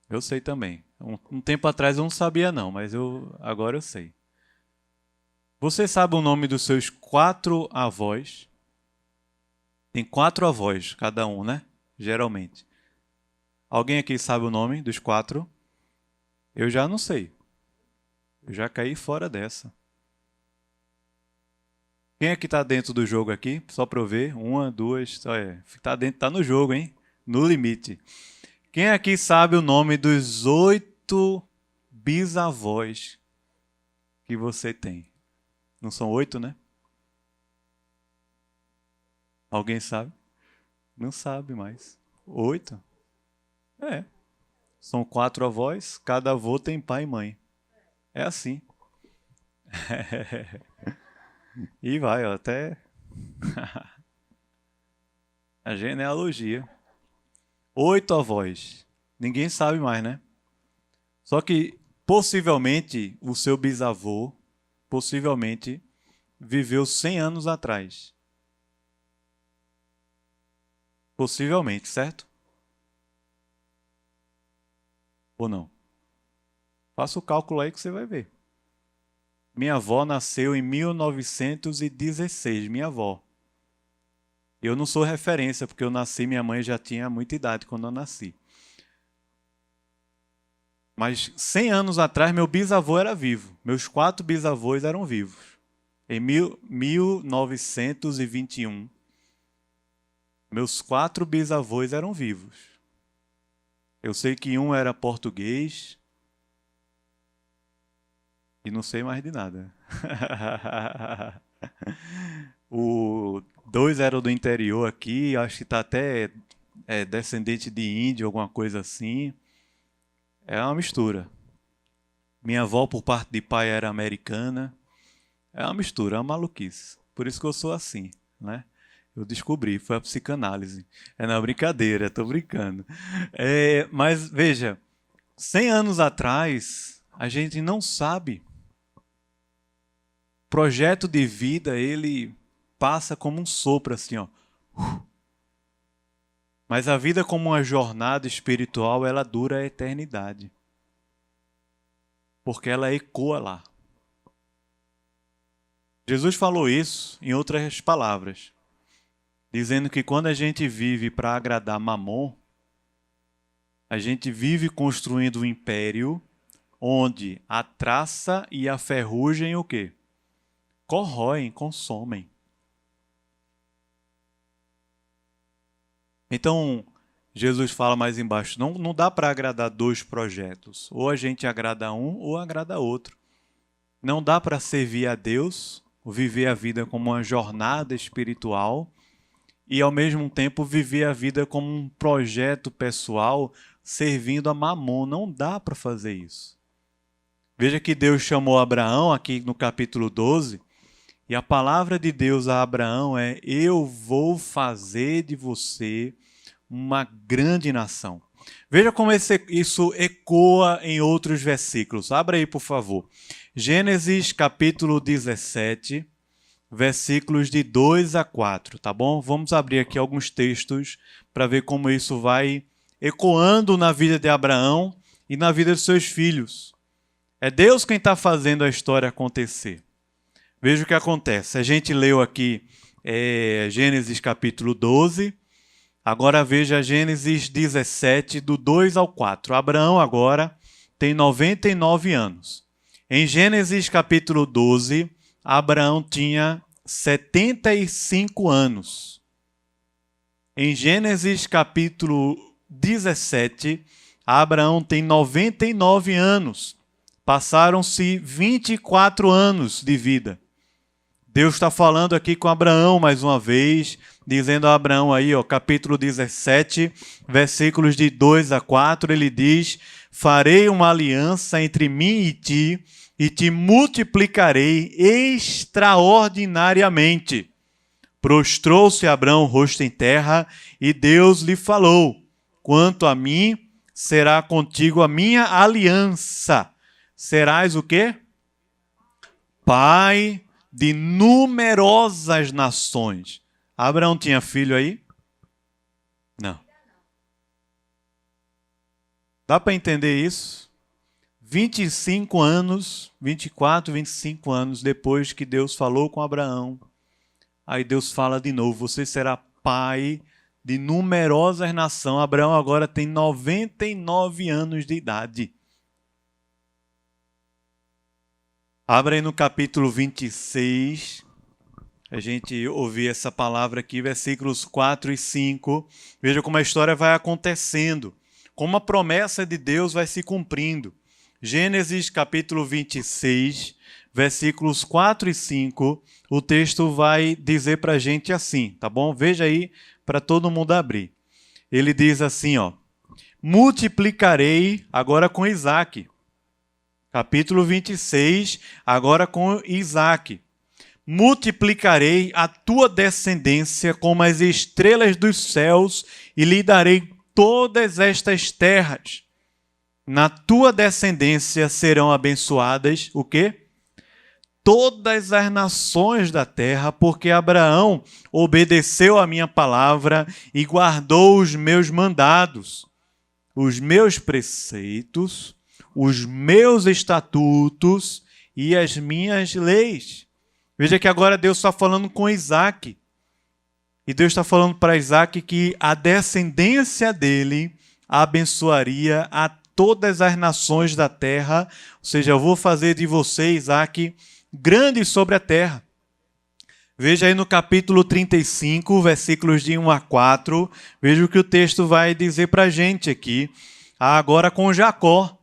Eu sei também. Um tempo atrás eu não sabia não, mas agora eu sei. Você sabe o nome dos seus 4 avós? Tem 4 avós, cada um, né? Geralmente. Alguém aqui sabe o nome dos 4? Eu já não sei. Eu já caí fora dessa. Quem é que está dentro do jogo aqui? Só para eu ver. 1, 2, está dentro, está no jogo, hein? No limite. Quem aqui sabe o nome dos 8 bisavós que você tem? Não são 8, né? Alguém sabe? Não sabe mais. 8? É. São 4 avós, cada avô tem pai e mãe. É assim. E vai, ó, até a genealogia. 8 avós. Ninguém sabe mais, né? Só que possivelmente o seu bisavô, possivelmente, viveu 100 anos atrás. Possivelmente, certo? Ou não? Faça o cálculo aí que você vai ver. Minha avó nasceu em 1916, minha avó. Eu não sou referência, porque eu nasci, minha mãe já tinha muita idade quando eu nasci. Mas 100 anos atrás, meu bisavô era vivo. Meus 4 bisavós eram vivos. Em 1921, meus 4 bisavós eram vivos. Eu sei que um era português e não sei mais de nada. O 2 era do interior aqui, acho que está até descendente de índio, alguma coisa assim. É uma mistura. Minha avó, por parte de pai, era americana. É uma mistura, é uma maluquice. Por isso que eu sou assim, né? Eu descobri, foi a psicanálise. É na brincadeira, tô brincando. Mas veja, 100 anos atrás, a gente não sabe. Projeto de vida, ele passa como um sopro assim, ó. Mas a vida como uma jornada espiritual, ela dura a eternidade. Porque ela ecoa lá. Jesus falou isso em outras palavras, dizendo que quando a gente vive para agradar Mamon, a gente vive construindo um império onde a traça e a ferrugem o quê? Corroem, consomem. Então, Jesus fala mais embaixo, não dá para agradar 2 projetos. Ou a gente agrada um ou agrada outro. Não dá para servir a Deus, viver a vida como uma jornada espiritual e, ao mesmo tempo, viver a vida como um projeto pessoal servindo a Mamon. Não dá para fazer isso. Veja que Deus chamou Abraão aqui no capítulo 12 e a palavra de Deus a Abraão é: eu vou fazer de você uma grande nação. Veja como isso ecoa em outros versículos. Abra aí, por favor. Gênesis capítulo 17, versículos de 2 a 4, tá bom? Vamos abrir aqui alguns textos para ver como isso vai ecoando na vida de Abraão e na vida dos seus filhos. É Deus quem está fazendo a história acontecer. Veja o que acontece. A gente leu aqui Gênesis capítulo 12. Agora veja Gênesis 17, do 2 ao 4. Abraão agora tem 99 anos. Em Gênesis capítulo 12, Abraão tinha 75 anos. Em Gênesis capítulo 17, Abraão tem 99 anos. Passaram-se 24 anos de vida. Deus está falando aqui com Abraão mais uma vez, dizendo a Abraão aí, ó, capítulo 17, versículos de 2 a 4, ele diz: farei uma aliança entre mim e te multiplicarei extraordinariamente. Prostrou-se Abraão rosto em terra, e Deus lhe falou: quanto a mim, será contigo a minha aliança. Serás o quê? Pai de numerosas nações. Abraão tinha filho aí? Não. Dá para entender isso? 25 anos, 24, 25 anos depois que Deus falou com Abraão, aí Deus fala de novo: você será pai de numerosas nações. Abraão agora tem 99 anos de idade. Abra aí no capítulo 26, a gente ouvir essa palavra aqui, versículos 4 e 5. Veja como a história vai acontecendo, como a promessa de Deus vai se cumprindo. Gênesis capítulo 26, versículos 4 e 5, o texto vai dizer para a gente assim, tá bom? Veja aí para todo mundo abrir. Ele diz assim, ó: multiplicarei, agora com Isaac. Capítulo 26, agora com Isaac. Multiplicarei a tua descendência como as estrelas dos céus e lhe darei todas estas terras. Na tua descendência serão abençoadas, o quê? Todas as nações da terra, porque Abraão obedeceu a minha palavra e guardou os meus mandados, os meus preceitos, os meus estatutos e as minhas leis. Veja que agora Deus está falando com Isaac. E Deus está falando para Isaac que a descendência dele abençoaria a todas as nações da terra. Ou seja, eu vou fazer de você, Isaac, grande sobre a terra. Veja aí no capítulo 35, versículos de 1 a 4. Veja o que o texto vai dizer para a gente aqui. Agora com Jacó.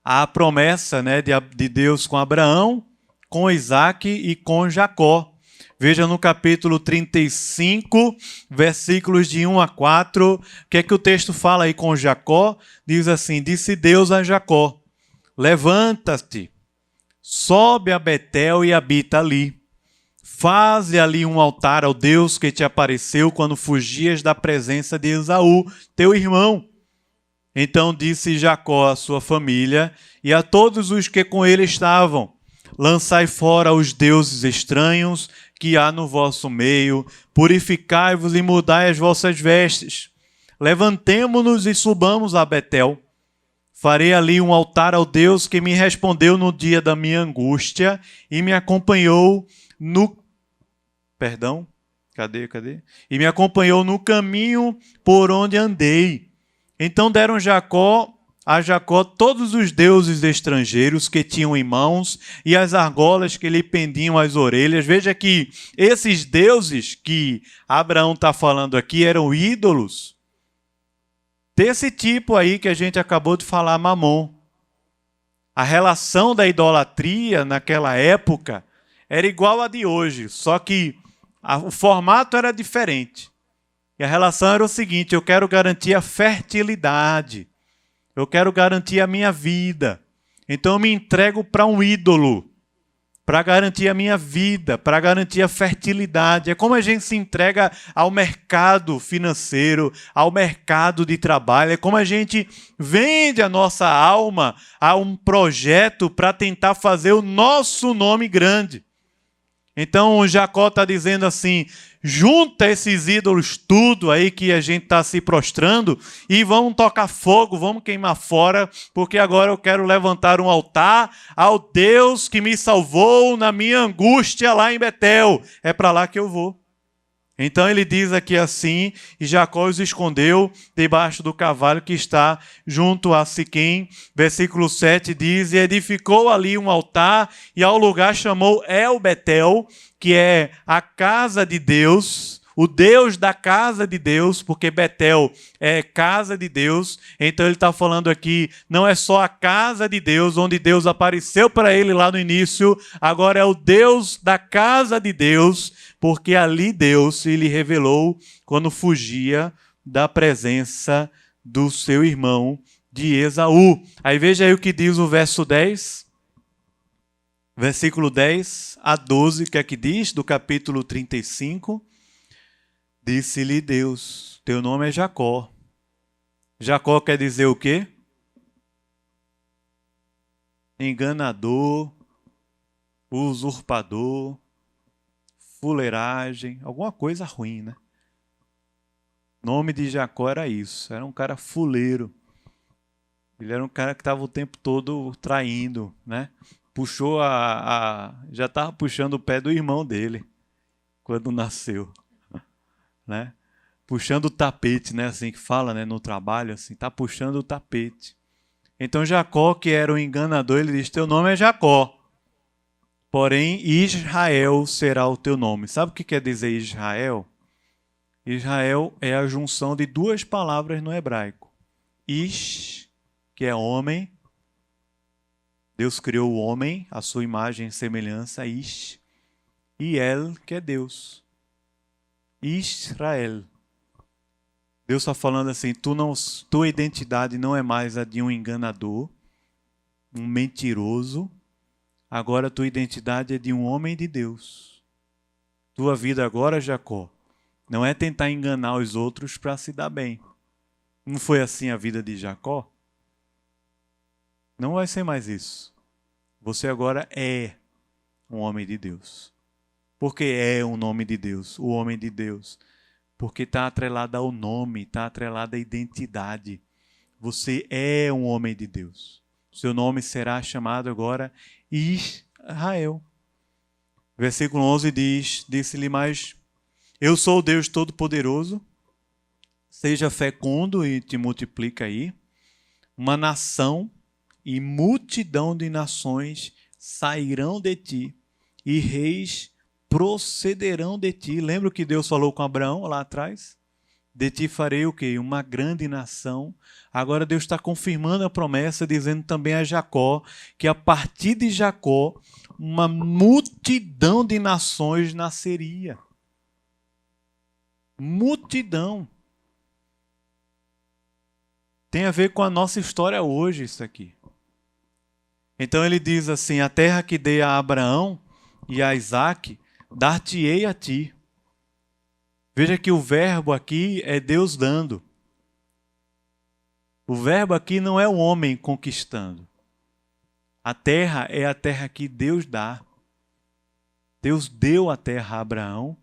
A promessa, né, de Deus com Abraão, com Isaac e com Jacó. Veja no capítulo 35, versículos de 1 a 4. O que é que o texto fala aí com Jacó? Diz assim: disse Deus a Jacó: levanta-te, sobe a Betel e habita ali. Faze ali um altar ao Deus que te apareceu quando fugias da presença de Esaú, teu irmão. Então disse Jacó à sua família e a todos os que com ele estavam: lançai fora os deuses estranhos que há no vosso meio, purificai-vos e mudai as vossas vestes. Levantemo-nos e subamos a Betel. Farei ali um altar ao Deus que me respondeu no dia da minha angústia e me acompanhou no... Perdão? Cadê? E me acompanhou no caminho por onde andei. Então deram a Jacó todos os deuses estrangeiros que tinham em mãos e as argolas que lhe pendiam às orelhas. Veja que esses deuses que Abraão está falando aqui eram ídolos desse tipo aí que a gente acabou de falar, Mamon. A relação da idolatria naquela época era igual à de hoje, só que o formato era diferente. E a relação era o seguinte: eu quero garantir a fertilidade, eu quero garantir a minha vida. Então eu me entrego para um ídolo, para garantir a minha vida, para garantir a fertilidade. É como a gente se entrega ao mercado financeiro, ao mercado de trabalho. É como a gente vende a nossa alma a um projeto para tentar fazer o nosso nome grande. Então o Jacó está dizendo assim: junta esses ídolos tudo aí que a gente está se prostrando e vamos tocar fogo, vamos queimar fora, porque agora eu quero levantar um altar ao Deus que me salvou na minha angústia lá em Betel. É para lá que eu vou. Então ele diz aqui assim: e Jacó os escondeu debaixo do cavalo que está junto a Siquém. Versículo 7 diz: e edificou ali um altar e ao lugar chamou El Betel, que é a casa de Deus, o Deus da casa de Deus, porque Betel é casa de Deus. Então ele está falando aqui, não é só a casa de Deus, onde Deus apareceu para ele lá no início, agora é o Deus da casa de Deus, porque ali Deus se lhe revelou quando fugia da presença do seu irmão de Esaú. Aí veja aí o que diz o verso 10. Versículo 10 a 12, o que é que diz do capítulo 35? Disse-lhe Deus: teu nome é Jacó. Jacó quer dizer o quê? Enganador, usurpador, fuleiragem, alguma coisa ruim, né? O nome de Jacó era isso, era um cara fuleiro. Ele era um cara que estava o tempo todo traindo, né? Puxou já estava puxando o pé do irmão dele quando nasceu, né? Puxando o tapete, né? Assim que fala, né? No trabalho, assim, tá puxando o tapete. Então Jacó, que era o enganador, ele diz: teu nome é Jacó, porém Israel será o teu nome. Sabe o que quer dizer Israel? Israel é a junção de duas palavras no hebraico: Ish, que é homem, Deus criou o homem, a sua imagem e semelhança, Ish, e El, que é Deus. Israel. Deus está falando assim, tua identidade não é mais a de um enganador, um mentiroso. Agora tua identidade é de um homem de Deus. Tua vida agora, Jacó, não é tentar enganar os outros para se dar bem. Não foi assim a vida de Jacó? Não vai ser mais isso. Você agora é um homem de Deus. Por que é um nome de Deus, o homem de Deus? Porque está atrelado ao nome, está atrelado à identidade. Você é um homem de Deus. Seu nome será chamado agora Israel. Versículo 11 diz, disse-lhe mais, eu sou o Deus Todo-Poderoso, seja fecundo e te multiplica aí. Uma nação e multidão de nações sairão de ti e reis procederão de ti. Lembra o que Deus falou com Abraão lá atrás? De ti farei o quê? Uma grande nação. Agora Deus está confirmando a promessa, dizendo também a Jacó, que a partir de Jacó, uma multidão de nações nasceria. Multidão. Tem a ver com a nossa história hoje isso aqui. Então ele diz assim, a terra que dei a Abraão e a Isaque, dar-te-ei a ti. Veja que o verbo aqui é Deus dando. O verbo aqui não é o homem conquistando. A terra é a terra que Deus dá. Deus deu a terra a Abraão,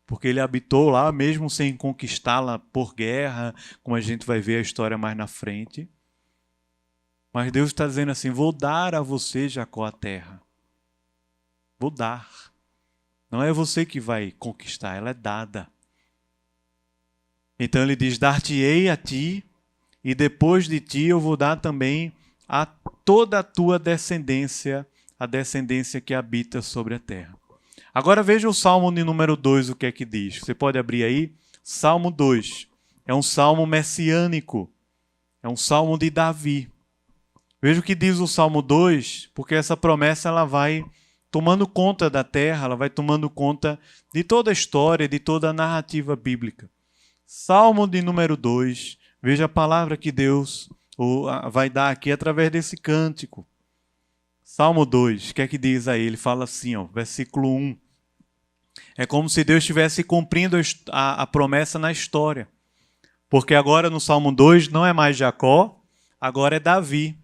porque ele habitou lá mesmo sem conquistá-la por guerra, como a gente vai ver a história mais na frente. Mas Deus está dizendo assim, vou dar a você, Jacó, a terra. Vou dar. Não é você que vai conquistar, ela é dada. Então ele diz, dar-te-ei a ti, e depois de ti eu vou dar também a toda a tua descendência, a descendência que habita sobre a terra. Agora veja o Salmo de número 2, o que é que diz. Você pode abrir aí? Salmo 2. É um salmo messiânico. É um salmo de Davi. Veja o que diz o Salmo 2, porque essa promessa ela vai tomando conta da terra, ela vai tomando conta de toda a história, de toda a narrativa bíblica. Salmo de número 2, veja a palavra que Deus vai dar aqui através desse cântico. Salmo 2, o que é que diz aí? Ele fala assim, ó, versículo 1. É como se Deus estivesse cumprindo a promessa na história. Porque agora no Salmo 2 não é mais Jacó, agora é Davi.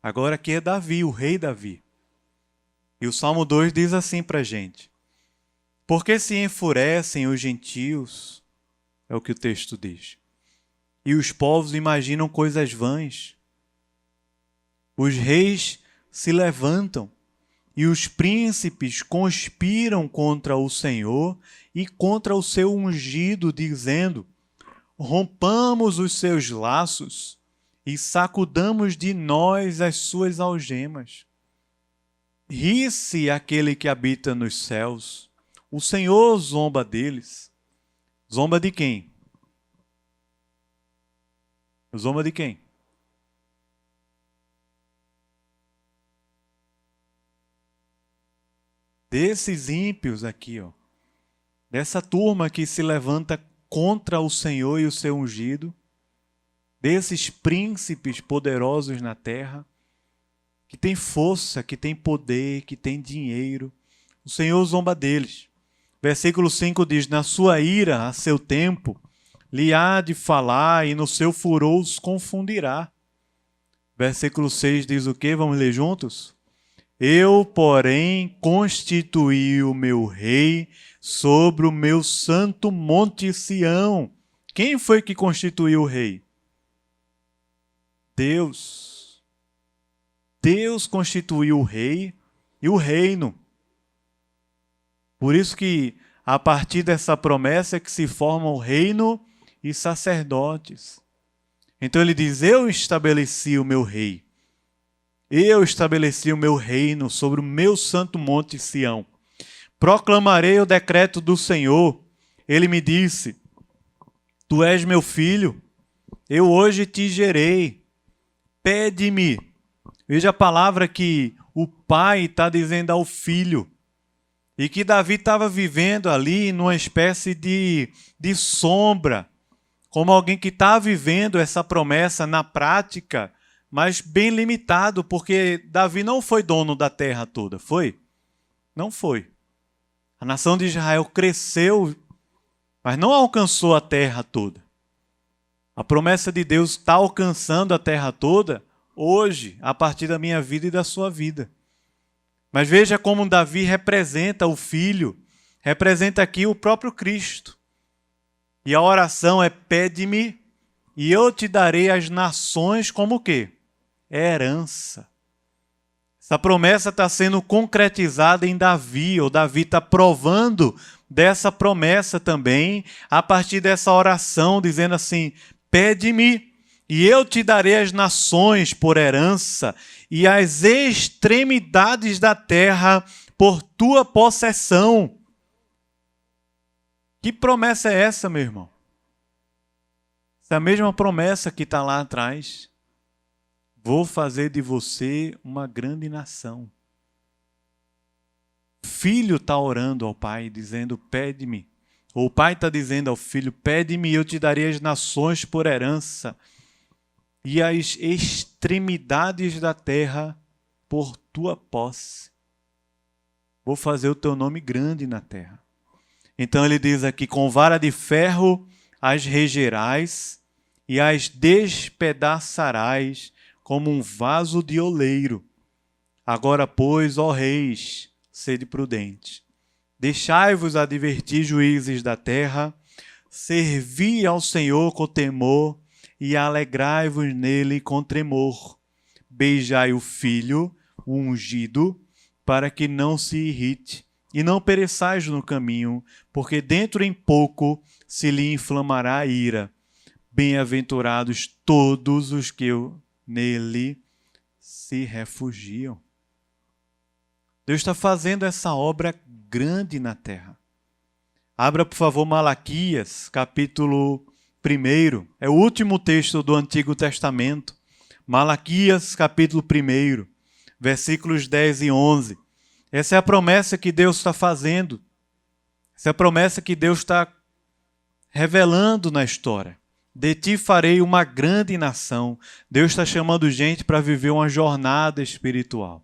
Agora aqui é Davi, o rei Davi. E o Salmo 2 diz assim para a gente. Porque se enfurecem os gentios, é o que o texto diz, e os povos imaginam coisas vãs. Os reis se levantam e os príncipes conspiram contra o Senhor e contra o seu ungido, dizendo, rompamos os seus laços e sacudamos de nós as suas algemas. Ri-se aquele que habita nos céus, o Senhor zomba deles. Zomba de quem? Zomba de quem? Desses ímpios aqui, ó. Dessa turma que se levanta contra o Senhor e o seu ungido. Desses príncipes poderosos na terra, que tem força, que tem poder, que tem dinheiro. O Senhor zomba deles. Versículo 5 diz, na sua ira, a seu tempo, lhe há de falar e no seu furor os confundirá. Versículo 6 diz o quê? Vamos ler juntos? Eu, porém, constituí o meu rei sobre o meu santo monte Sião. Quem foi que constituiu o rei? Deus. Deus constituiu o rei e o reino. Por isso que, a partir dessa promessa, é que se formam o reino e sacerdotes. Então ele diz, eu estabeleci o meu rei. Eu estabeleci o meu reino sobre o meu santo monte Sião. Proclamarei o decreto do Senhor. Ele me disse, tu és meu filho, eu hoje te gerei. Pede-me, Veja a palavra que o pai está dizendo ao filho. E que Davi estava vivendo ali numa espécie de sombra, como alguém que está vivendo essa promessa na prática, mas bem limitado, porque Davi não foi dono da terra toda, foi? Não foi. A nação de Israel cresceu, mas não alcançou a terra toda. A promessa de Deus está alcançando a terra toda hoje, a partir da minha vida e da sua vida. Mas veja como Davi representa o Filho, representa aqui o próprio Cristo. E a oração é: pede-me e eu te darei as nações como o quê? Herança. Essa promessa está sendo concretizada em Davi, ou Davi está provando dessa promessa também, a partir dessa oração, dizendo assim: pede-me e eu te darei as nações por herança e as extremidades da terra por tua possessão. Que promessa é essa, meu irmão? Essa é a mesma promessa que está lá atrás. Vou fazer de você uma grande nação. O filho está orando ao pai, dizendo: pede-me. Ou o pai está dizendo ao filho: pede-me e eu te darei as nações por herança e as extremidades da terra por tua posse. Vou fazer o teu nome grande na terra. Então ele diz aqui: com vara de ferro as regerás e as despedaçarás como um vaso de oleiro. Agora, pois, ó reis, sede prudentes. Deixai-vos advertir, juízes da terra, servi ao Senhor com temor e alegrai-vos nele com tremor. Beijai o filho, o ungido, para que não se irrite, e não pereçais no caminho, porque dentro em pouco se lhe inflamará a ira. Bem-aventurados todos os que nele se refugiam. Deus está fazendo essa obra grande na terra. Abra, por favor, Malaquias, capítulo 1. É o último texto do Antigo Testamento. Malaquias, capítulo 1, versículos 10 e 11. Essa é a promessa que Deus está fazendo. Essa é a promessa que Deus está revelando na história. De ti farei uma grande nação. Deus está chamando gente para viver uma jornada espiritual.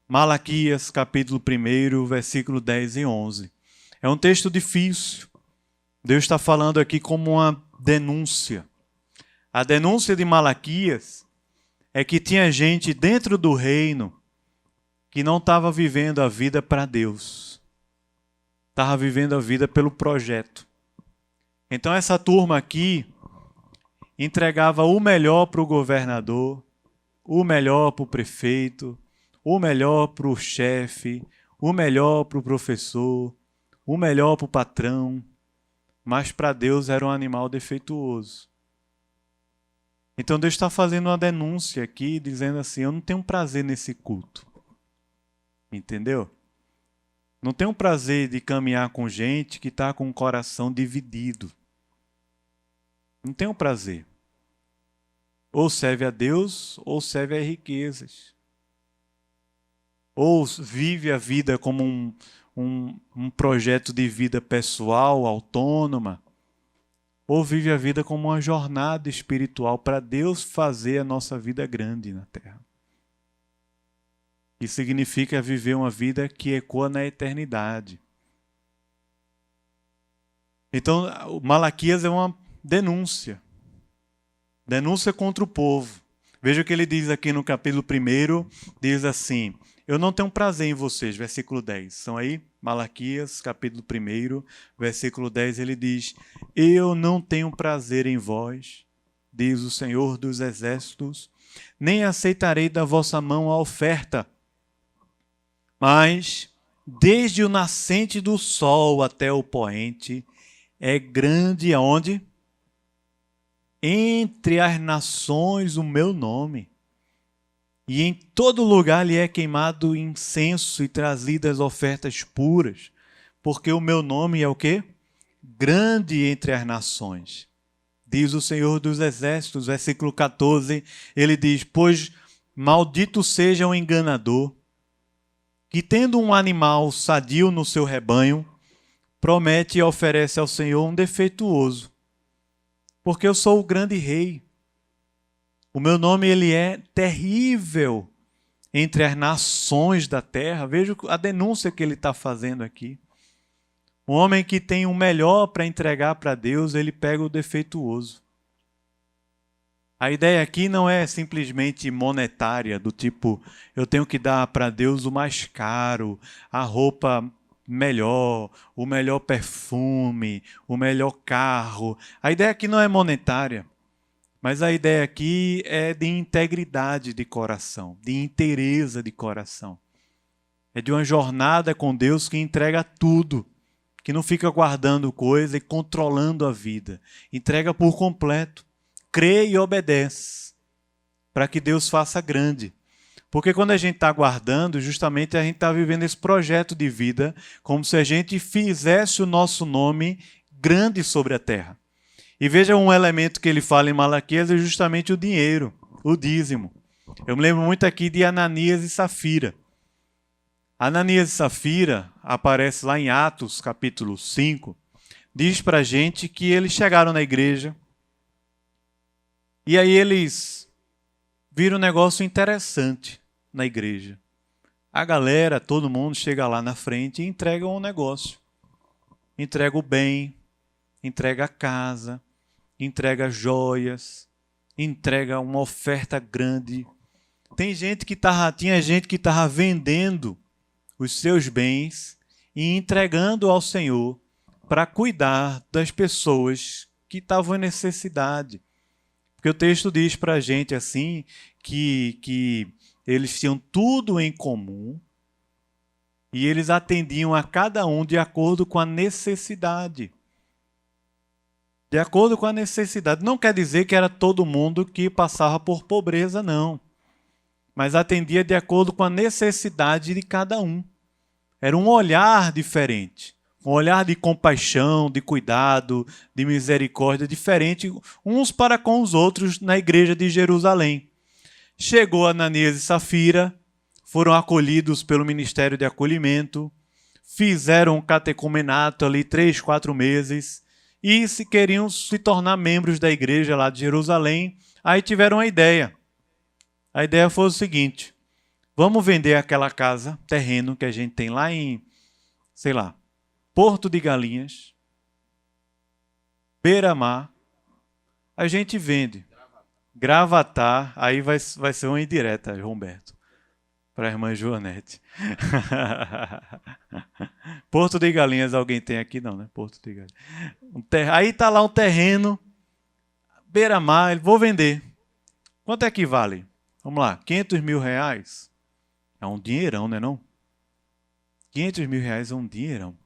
Malaquias, capítulo 1, versículo 10 e 11. É um texto difícil. Deus está falando aqui como uma denúncia. A denúncia de Malaquias é que tinha gente dentro do reino que não estava vivendo a vida para Deus. Estava vivendo a vida pelo projeto. Então essa turma aqui entregava o melhor para o governador, o melhor para o prefeito, o melhor para o chefe, o melhor para o professor, o melhor para o patrão, mas para Deus era um animal defeituoso. Então Deus está fazendo uma denúncia aqui, dizendo assim: eu não tenho prazer nesse culto. Entendeu? Não tenho prazer de caminhar com gente que está com o coração dividido. Não tenho prazer. Ou serve a Deus, ou serve a riquezas. Ou vive a vida como um projeto de vida pessoal, autônoma, ou vive a vida como uma jornada espiritual para Deus fazer a nossa vida grande na terra. Isso significa viver uma vida que ecoa na eternidade. Então, Malaquias é uma denúncia. Denúncia contra o povo. Veja o que ele diz aqui no capítulo 1, diz assim: eu não tenho prazer em vocês, versículo 10. São aí? Malaquias, capítulo 1, versículo 10, ele diz: eu não tenho prazer em vós, diz o Senhor dos exércitos, nem aceitarei da vossa mão a oferta. Mas, desde o nascente do sol até o poente, é grande aonde? Entre as nações o meu nome. E em todo lugar lhe é queimado incenso e trazidas ofertas puras, porque o meu nome é o quê? Grande entre as nações. Diz o Senhor dos exércitos, versículo 14, ele diz: pois Maldito seja o enganador, que tendo um animal sadio no seu rebanho, promete e oferece ao Senhor um defeituoso. Porque eu sou o grande rei. O meu nome ele é terrível entre as nações da terra. Veja a denúncia que ele está fazendo aqui. Um homem que tem o melhor para entregar para Deus, ele pega o defeituoso. A ideia aqui não é simplesmente monetária, do tipo, eu tenho que dar para Deus o mais caro, a roupa melhor, o melhor perfume, o melhor carro. A ideia aqui não é monetária, mas a ideia aqui é de integridade de coração, de inteireza de coração. É de uma jornada com Deus que entrega tudo, que não fica guardando coisa e controlando a vida. Entrega por completo. Crê e obedece, para que Deus faça grande. Porque quando a gente está guardando, justamente a gente está vivendo esse projeto de vida, como se a gente fizesse o nosso nome grande sobre a terra. E veja um elemento que ele fala em Malaquias, é justamente o dinheiro, o dízimo. Eu me lembro muito aqui de Ananias e Safira. Ananias e Safira aparece lá em Atos, capítulo 5, diz para a gente que eles chegaram na igreja, e aí eles viram um negócio interessante na igreja. A galera, todo mundo chega lá na frente e entrega um negócio. Entrega o bem, entrega a casa, entrega joias, entrega uma oferta grande. Tinha gente que estava vendendo os seus bens e entregando ao Senhor para cuidar das pessoas que estavam em necessidade. Porque o texto diz para a gente assim, que eles tinham tudo em comum e eles atendiam a cada um de acordo com a necessidade. De acordo com a necessidade. Não quer dizer que era todo mundo que passava por pobreza, não. Mas atendia de acordo com a necessidade de cada um. Era um olhar diferente. Um olhar de compaixão, de cuidado, de misericórdia diferente uns para com os outros na igreja de Jerusalém. Chegou Ananias e Safira, foram acolhidos pelo Ministério de Acolhimento, fizeram um catecumenato ali 3, 4 meses e se queriam se tornar membros da igreja lá de Jerusalém. Aí tiveram uma ideia. A ideia foi o seguinte: vamos vender aquela casa, terreno que a gente tem lá em, sei lá, Porto de Galinhas, Beira-Mar, a gente vende. Gravatar, aí vai ser uma indireta, Humberto, para a irmã Joanete. Porto de Galinhas, alguém tem aqui? Não, né? Porto de Galinhas. Aí está lá um terreno, Beira-Mar, vou vender. Quanto é que vale? Vamos lá, 500 mil reais? É um dinheirão, não é não? 500 mil reais é um dinheirão.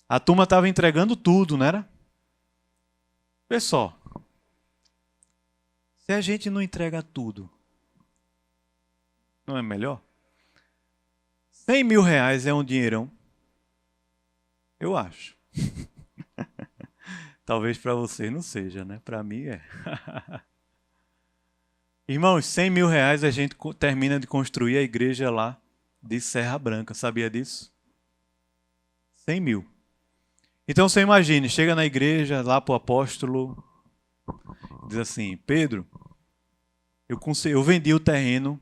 A turma estava entregando tudo, não era? Pessoal, se a gente não entrega tudo, não é melhor? 100 mil reais é um dinheirão? Eu acho. Talvez para vocês não seja, né? Para mim é. Irmãos, 100 mil reais a gente termina de construir a igreja lá de Serra Branca. Sabia disso? 100 mil. Então você imagine, chega na igreja, lá para o apóstolo, diz assim: Pedro, eu vendi o terreno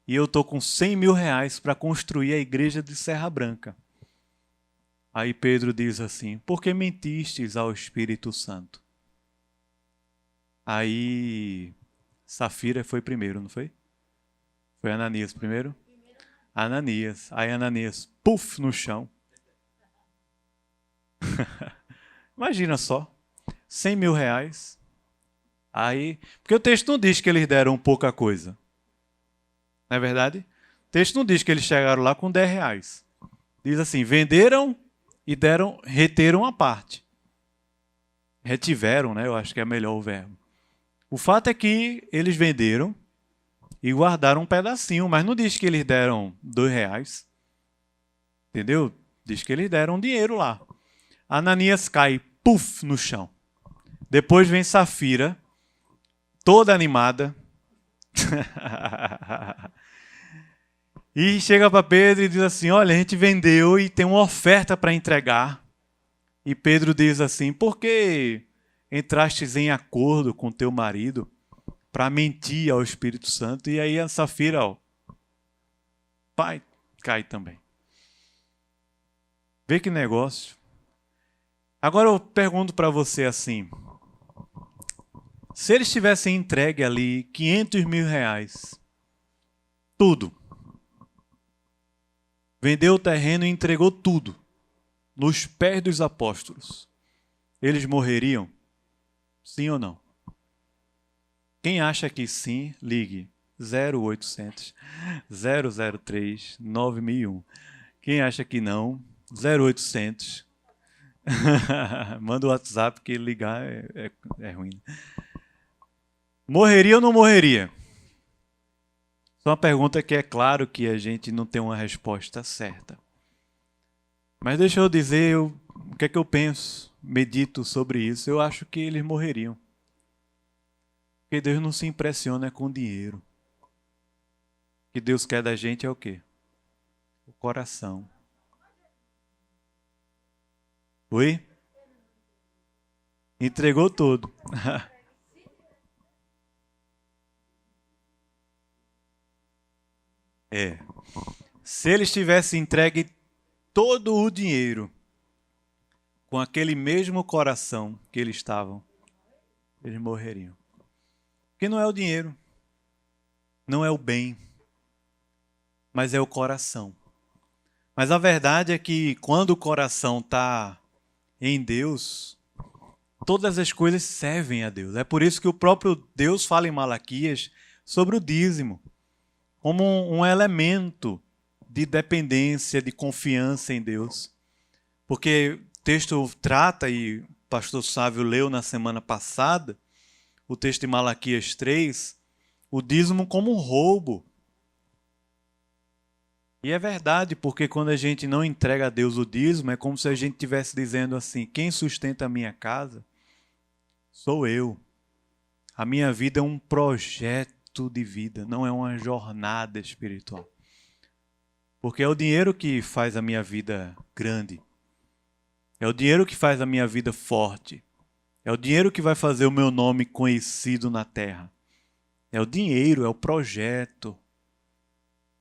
e eu estou com 100 mil reais para construir a igreja de Serra Branca. Aí Pedro diz assim: por que mentistes ao Espírito Santo? Aí Safira foi primeiro, não foi? Foi Ananias primeiro? Ananias. Aí Ananias, puf, no chão. Imagina só, 100 mil reais. Aí, porque o texto não diz que eles deram pouca coisa. Não é verdade? O texto não diz que eles chegaram lá com 10 reais. Diz assim, venderam e reteram a parte. Retiveram, né? Eu acho que é melhor o verbo. O fato é que eles venderam e guardaram um pedacinho, mas não diz que eles deram 2 reais. Entendeu? Diz que eles deram dinheiro lá. Ananias cai, puf, no chão. Depois vem Safira, toda animada. E chega para Pedro e diz assim: olha, a gente vendeu e tem uma oferta para entregar. E Pedro diz assim: por que entrastes em acordo com teu marido para mentir ao Espírito Santo? E aí a Safira, ó, pai, cai também. Vê que negócio. Agora eu pergunto para você assim: se eles tivessem entregue ali 500 mil reais, tudo, vendeu o terreno e entregou tudo, nos pés dos apóstolos, eles morreriam? Sim ou não? Quem acha que sim, ligue 0800 003 9001. Quem acha que não, 0800. Manda o WhatsApp que ligar é ruim. Morreria ou não morreria? Só uma pergunta que é claro que a gente não tem uma resposta certa. Mas deixa eu dizer o que é que eu penso, medito sobre isso. Eu acho que eles morreriam. Porque Deus não se impressiona com dinheiro. O que Deus quer da gente é o quê? O coração. Oi? Entregou tudo. É. Se eles tivessem entregue todo o dinheiro com aquele mesmo coração que eles estavam, eles morreriam. Porque não é o dinheiro, não é o bem, mas é o coração. Mas a verdade é que quando o coração está em Deus, todas as coisas servem a Deus. É por isso que o próprio Deus fala em Malaquias sobre o dízimo, como um elemento de dependência, de confiança em Deus. Porque o texto trata, e o pastor Sávio leu na semana passada, o texto de Malaquias 3, o dízimo como um roubo. E é verdade, porque quando a gente não entrega a Deus o dízimo, é como se a gente estivesse dizendo assim: quem sustenta a minha casa sou eu. A minha vida é um projeto de vida, não é uma jornada espiritual. Porque é o dinheiro que faz a minha vida grande. É o dinheiro que faz a minha vida forte. É o dinheiro que vai fazer o meu nome conhecido na terra. É o dinheiro, é o projeto.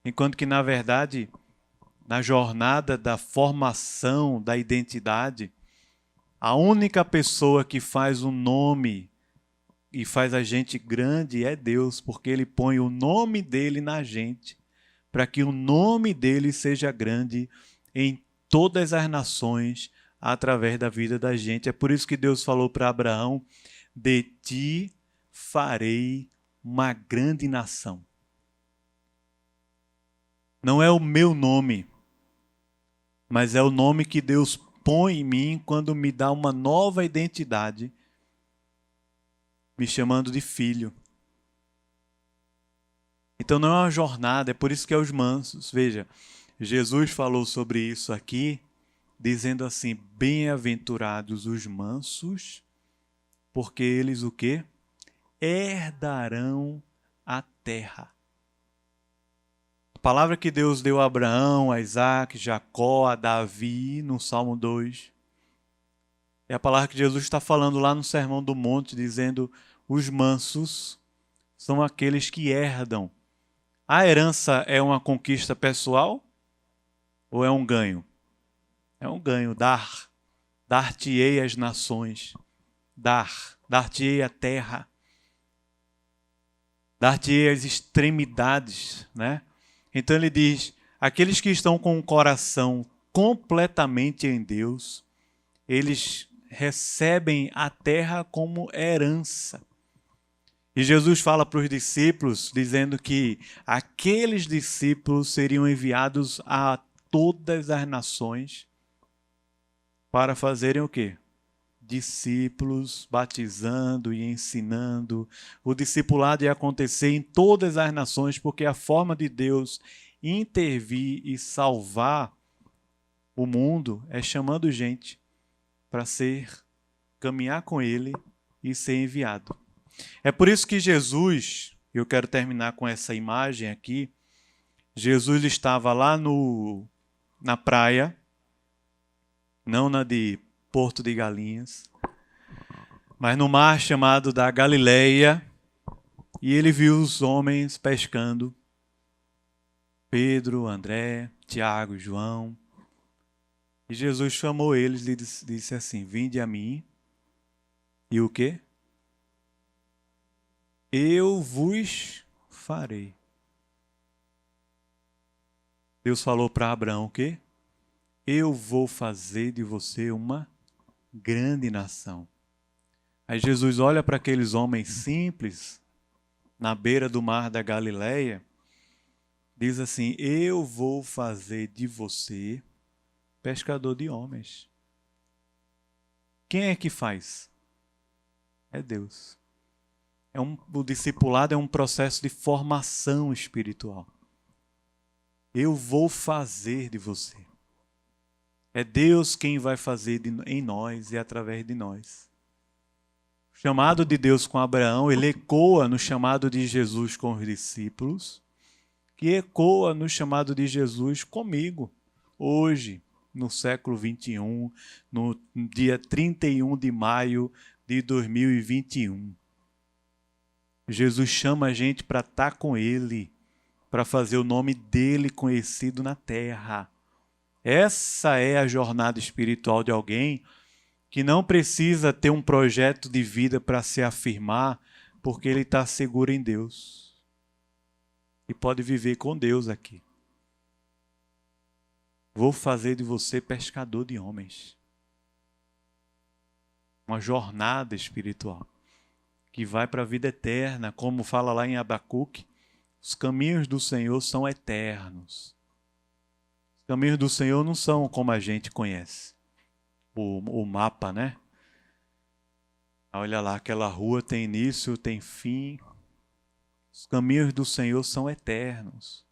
Enquanto que, na verdade, na jornada da formação da identidade, a única pessoa que faz um nome e faz a gente grande é Deus, porque Ele põe o nome dele na gente, para que o nome dele seja grande em todas as nações, através da vida da gente. É por isso que Deus falou para Abraão: de ti farei uma grande nação. Não é o meu nome, mas é o nome que Deus põe em mim quando me dá uma nova identidade, me chamando de filho. Então não é uma jornada, é por isso que é os mansos. Veja, Jesus falou sobre isso aqui, dizendo assim: bem-aventurados os mansos, porque eles o quê? Herdarão a terra. A palavra que Deus deu a Abraão, a Isaac, Jacó, a Davi, no Salmo 2, é a palavra que Jesus está falando lá no Sermão do Monte, dizendo: os mansos são aqueles que herdam. A herança é uma conquista pessoal ou é um ganho? É um ganho, dar. Dar-te-ei as nações. Dar-te-ei a terra. Dar-te-ei as extremidades, né? Então ele diz: aqueles que estão com o coração completamente em Deus, eles recebem a terra como herança. E Jesus fala para os discípulos, dizendo que aqueles discípulos seriam enviados a todas as nações para fazerem o quê? Discípulos, batizando e ensinando. O discipulado ia acontecer em todas as nações, porque a forma de Deus intervir e salvar o mundo é chamando gente para caminhar com Ele e ser enviado. É por isso que Jesus, eu quero terminar com essa imagem aqui, Jesus estava lá na praia, não na de Porto de Galinhas, mas no mar chamado da Galileia, e ele viu os homens pescando, Pedro, André, Tiago, João, e Jesus chamou eles e disse assim: vinde a mim, e o quê? Eu vos farei. Deus falou para Abraão o quê? Eu vou fazer de você uma grande nação. Aí Jesus olha para aqueles homens simples, na beira do mar da Galileia, diz assim: eu vou fazer de você pescador de homens. Quem é que faz? É Deus. O discipulado é um processo de formação espiritual. Eu vou fazer de você. É Deus quem vai fazer em nós e através de nós. O chamado de Deus com Abraão, ele ecoa no chamado de Jesus com os discípulos, que ecoa no chamado de Jesus comigo, hoje, no século 21, no dia 31 de maio de 2021. Jesus chama a gente para estar com Ele, para fazer o nome dele conhecido na terra. Essa é a jornada espiritual de alguém que não precisa ter um projeto de vida para se afirmar, porque ele está seguro em Deus. E pode viver com Deus aqui. Vou fazer de você pescador de homens. Uma jornada espiritual que vai para a vida eterna, como fala lá em Abacuque. Os caminhos do Senhor são eternos. Os caminhos do Senhor não são como a gente conhece. O mapa, né? Olha lá, aquela rua tem início, tem fim. Os caminhos do Senhor são eternos.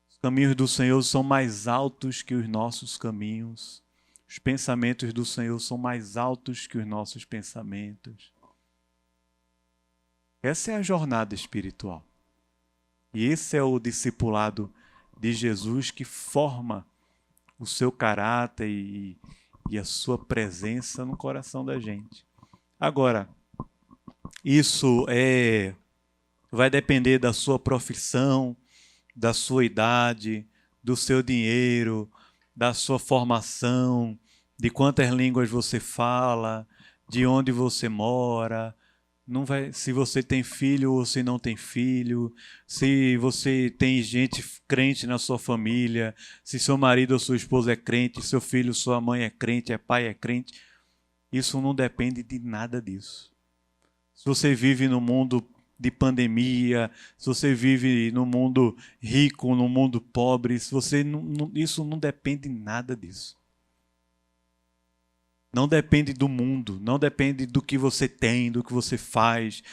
Os caminhos do Senhor são mais altos que os nossos caminhos. Os pensamentos do Senhor são mais altos que os nossos pensamentos. Essa é a jornada espiritual. E esse é o discipulado de Jesus que forma o seu caráter e a sua presença no coração da gente. Agora, isso vai depender da sua profissão, da sua idade, do seu dinheiro, da sua formação, de quantas línguas você fala, de onde você mora. Não vai, se você tem filho ou se não tem filho, se você tem gente crente na sua família, se seu marido ou sua esposa é crente, seu filho, sua mãe é crente, é pai, é crente. Isso não depende de nada disso. Se você vive num mundo de pandemia, se você vive num mundo rico, num mundo pobre, se você isso não depende de nada disso. Não depende do mundo, não depende do que você tem, do que você faz.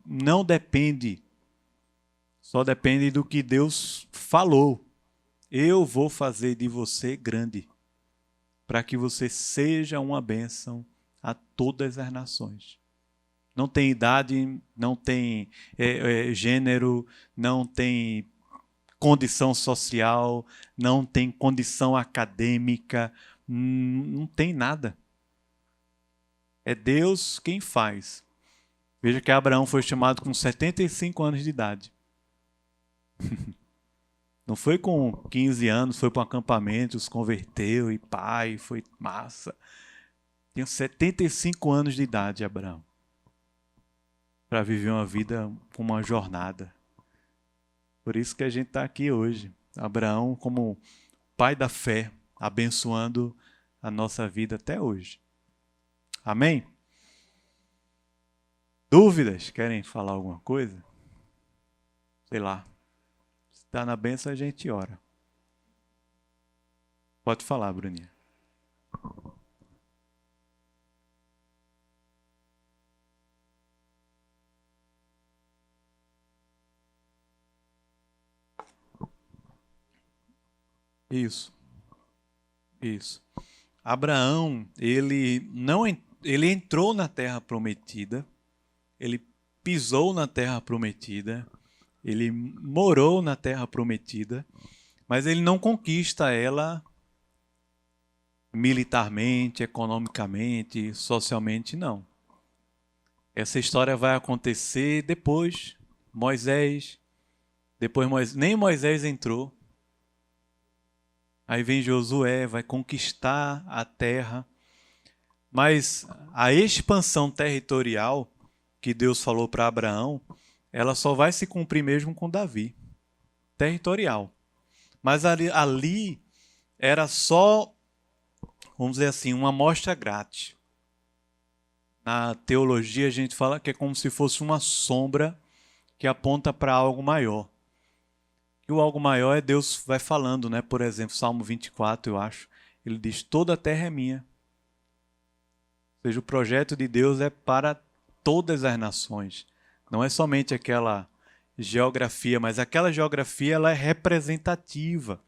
Não depende. Só depende do que Deus falou. Eu vou fazer de você grande, para que você seja uma bênção a todas as nações. Não tem idade, não tem gênero, não tem condição social, não tem condição acadêmica, não tem nada. É Deus quem faz. Veja que Abraão foi chamado com 75 anos de idade. Não foi com 15 anos, foi para um acampamento, se converteu e pai, foi massa. Tinha 75 anos de idade, Abraão, para viver uma vida com uma jornada. Por isso que a gente está aqui hoje. Abraão como pai da fé, abençoando a nossa vida até hoje. Amém? Dúvidas? Querem falar alguma coisa? Sei lá. Se está na bênção, a gente ora. Pode falar, Bruninha. Isso. Abraão, ele entrou na terra prometida, ele pisou na terra prometida, Ele morou na terra prometida, mas ele não conquista ela militarmente, economicamente, socialmente, não. Essa história vai acontecer depois. Nem Moisés entrou. Aí vem Josué, vai conquistar a terra. Mas a expansão territorial que Deus falou para Abraão, ela só vai se cumprir mesmo com Davi. Territorial. Mas ali era só, vamos dizer assim, uma amostra grátis. Na teologia a gente fala que é como se fosse uma sombra que aponta para algo maior. E o algo maior é Deus vai falando, né? Por exemplo, Salmo 24, eu acho. Ele diz, toda a terra é minha. Ou seja, o projeto de Deus é para todas as nações. Não é somente aquela geografia, mas aquela geografia ela é representativa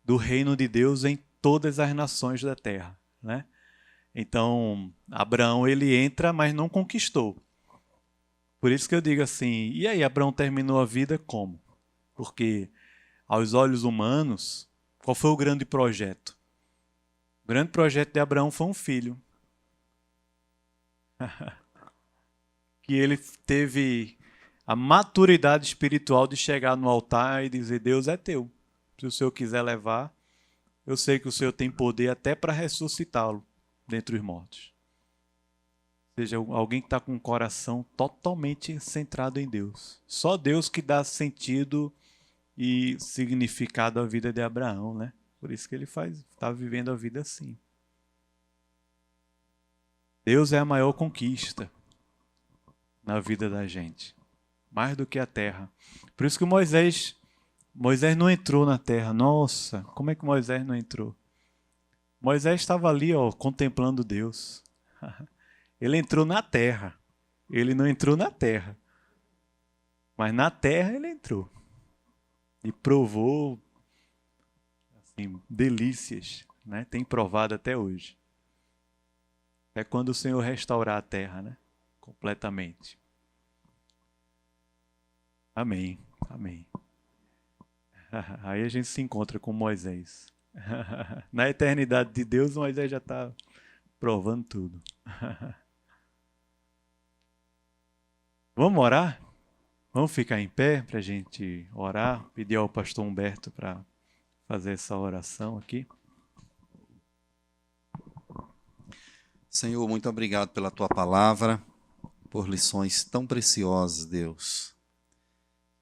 do reino de Deus em todas as nações da terra, né? Então, Abraão ele entra, mas não conquistou. Por isso que eu digo assim, e aí Abraão terminou a vida como? Porque aos olhos humanos, qual foi o grande projeto? O grande projeto de Abraão foi um filho. Que ele teve a maturidade espiritual de chegar no altar e dizer, Deus é teu. Se o Senhor quiser levar, eu sei que o Senhor tem poder até para ressuscitá-lo dentre os mortos. Ou seja, alguém que está com o coração totalmente centrado em Deus. Só Deus que dá sentido e significado à vida de Abraão, né? Por isso que ele está vivendo a vida assim. Deus é a maior conquista na vida da gente, mais do que a terra. Por isso que Moisés não entrou na terra. Nossa, como é que Moisés não entrou? Moisés estava ali, ó, contemplando Deus. Ele entrou na terra. Ele não entrou na terra. Mas na terra ele entrou. E provou assim, delícias, né? Tem provado até hoje. É quando o Senhor restaurar a terra, né? Completamente. Amém. Amém. Aí a gente se encontra com Moisés. Na eternidade de Deus, Moisés já está provando tudo. Vamos orar? Vamos ficar em pé para a gente orar? Pedir ao pastor Humberto para fazer essa oração aqui. Senhor, muito obrigado pela Tua palavra, por lições tão preciosas, Deus.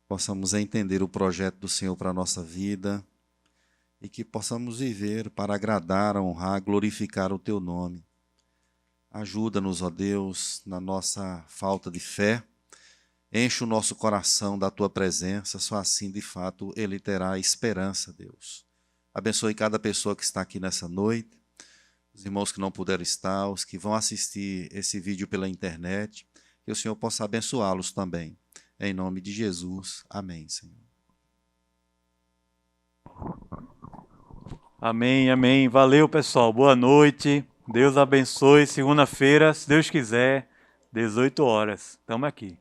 Possamos entender o projeto do Senhor para a nossa vida e que possamos viver para agradar, honrar, glorificar o Teu nome. Ajuda-nos, ó Deus, na nossa falta de fé. Enche o nosso coração da Tua presença, só assim, de fato, ele terá esperança, Deus. Abençoe cada pessoa que está aqui nessa noite, os irmãos que não puderam estar, os que vão assistir esse vídeo pela internet, que o Senhor possa abençoá-los também. Em nome de Jesus. Amém, Senhor. Amém, amém. Valeu, pessoal. Boa noite. Deus abençoe. Segunda-feira, se Deus quiser, 18 horas. Estamos aqui.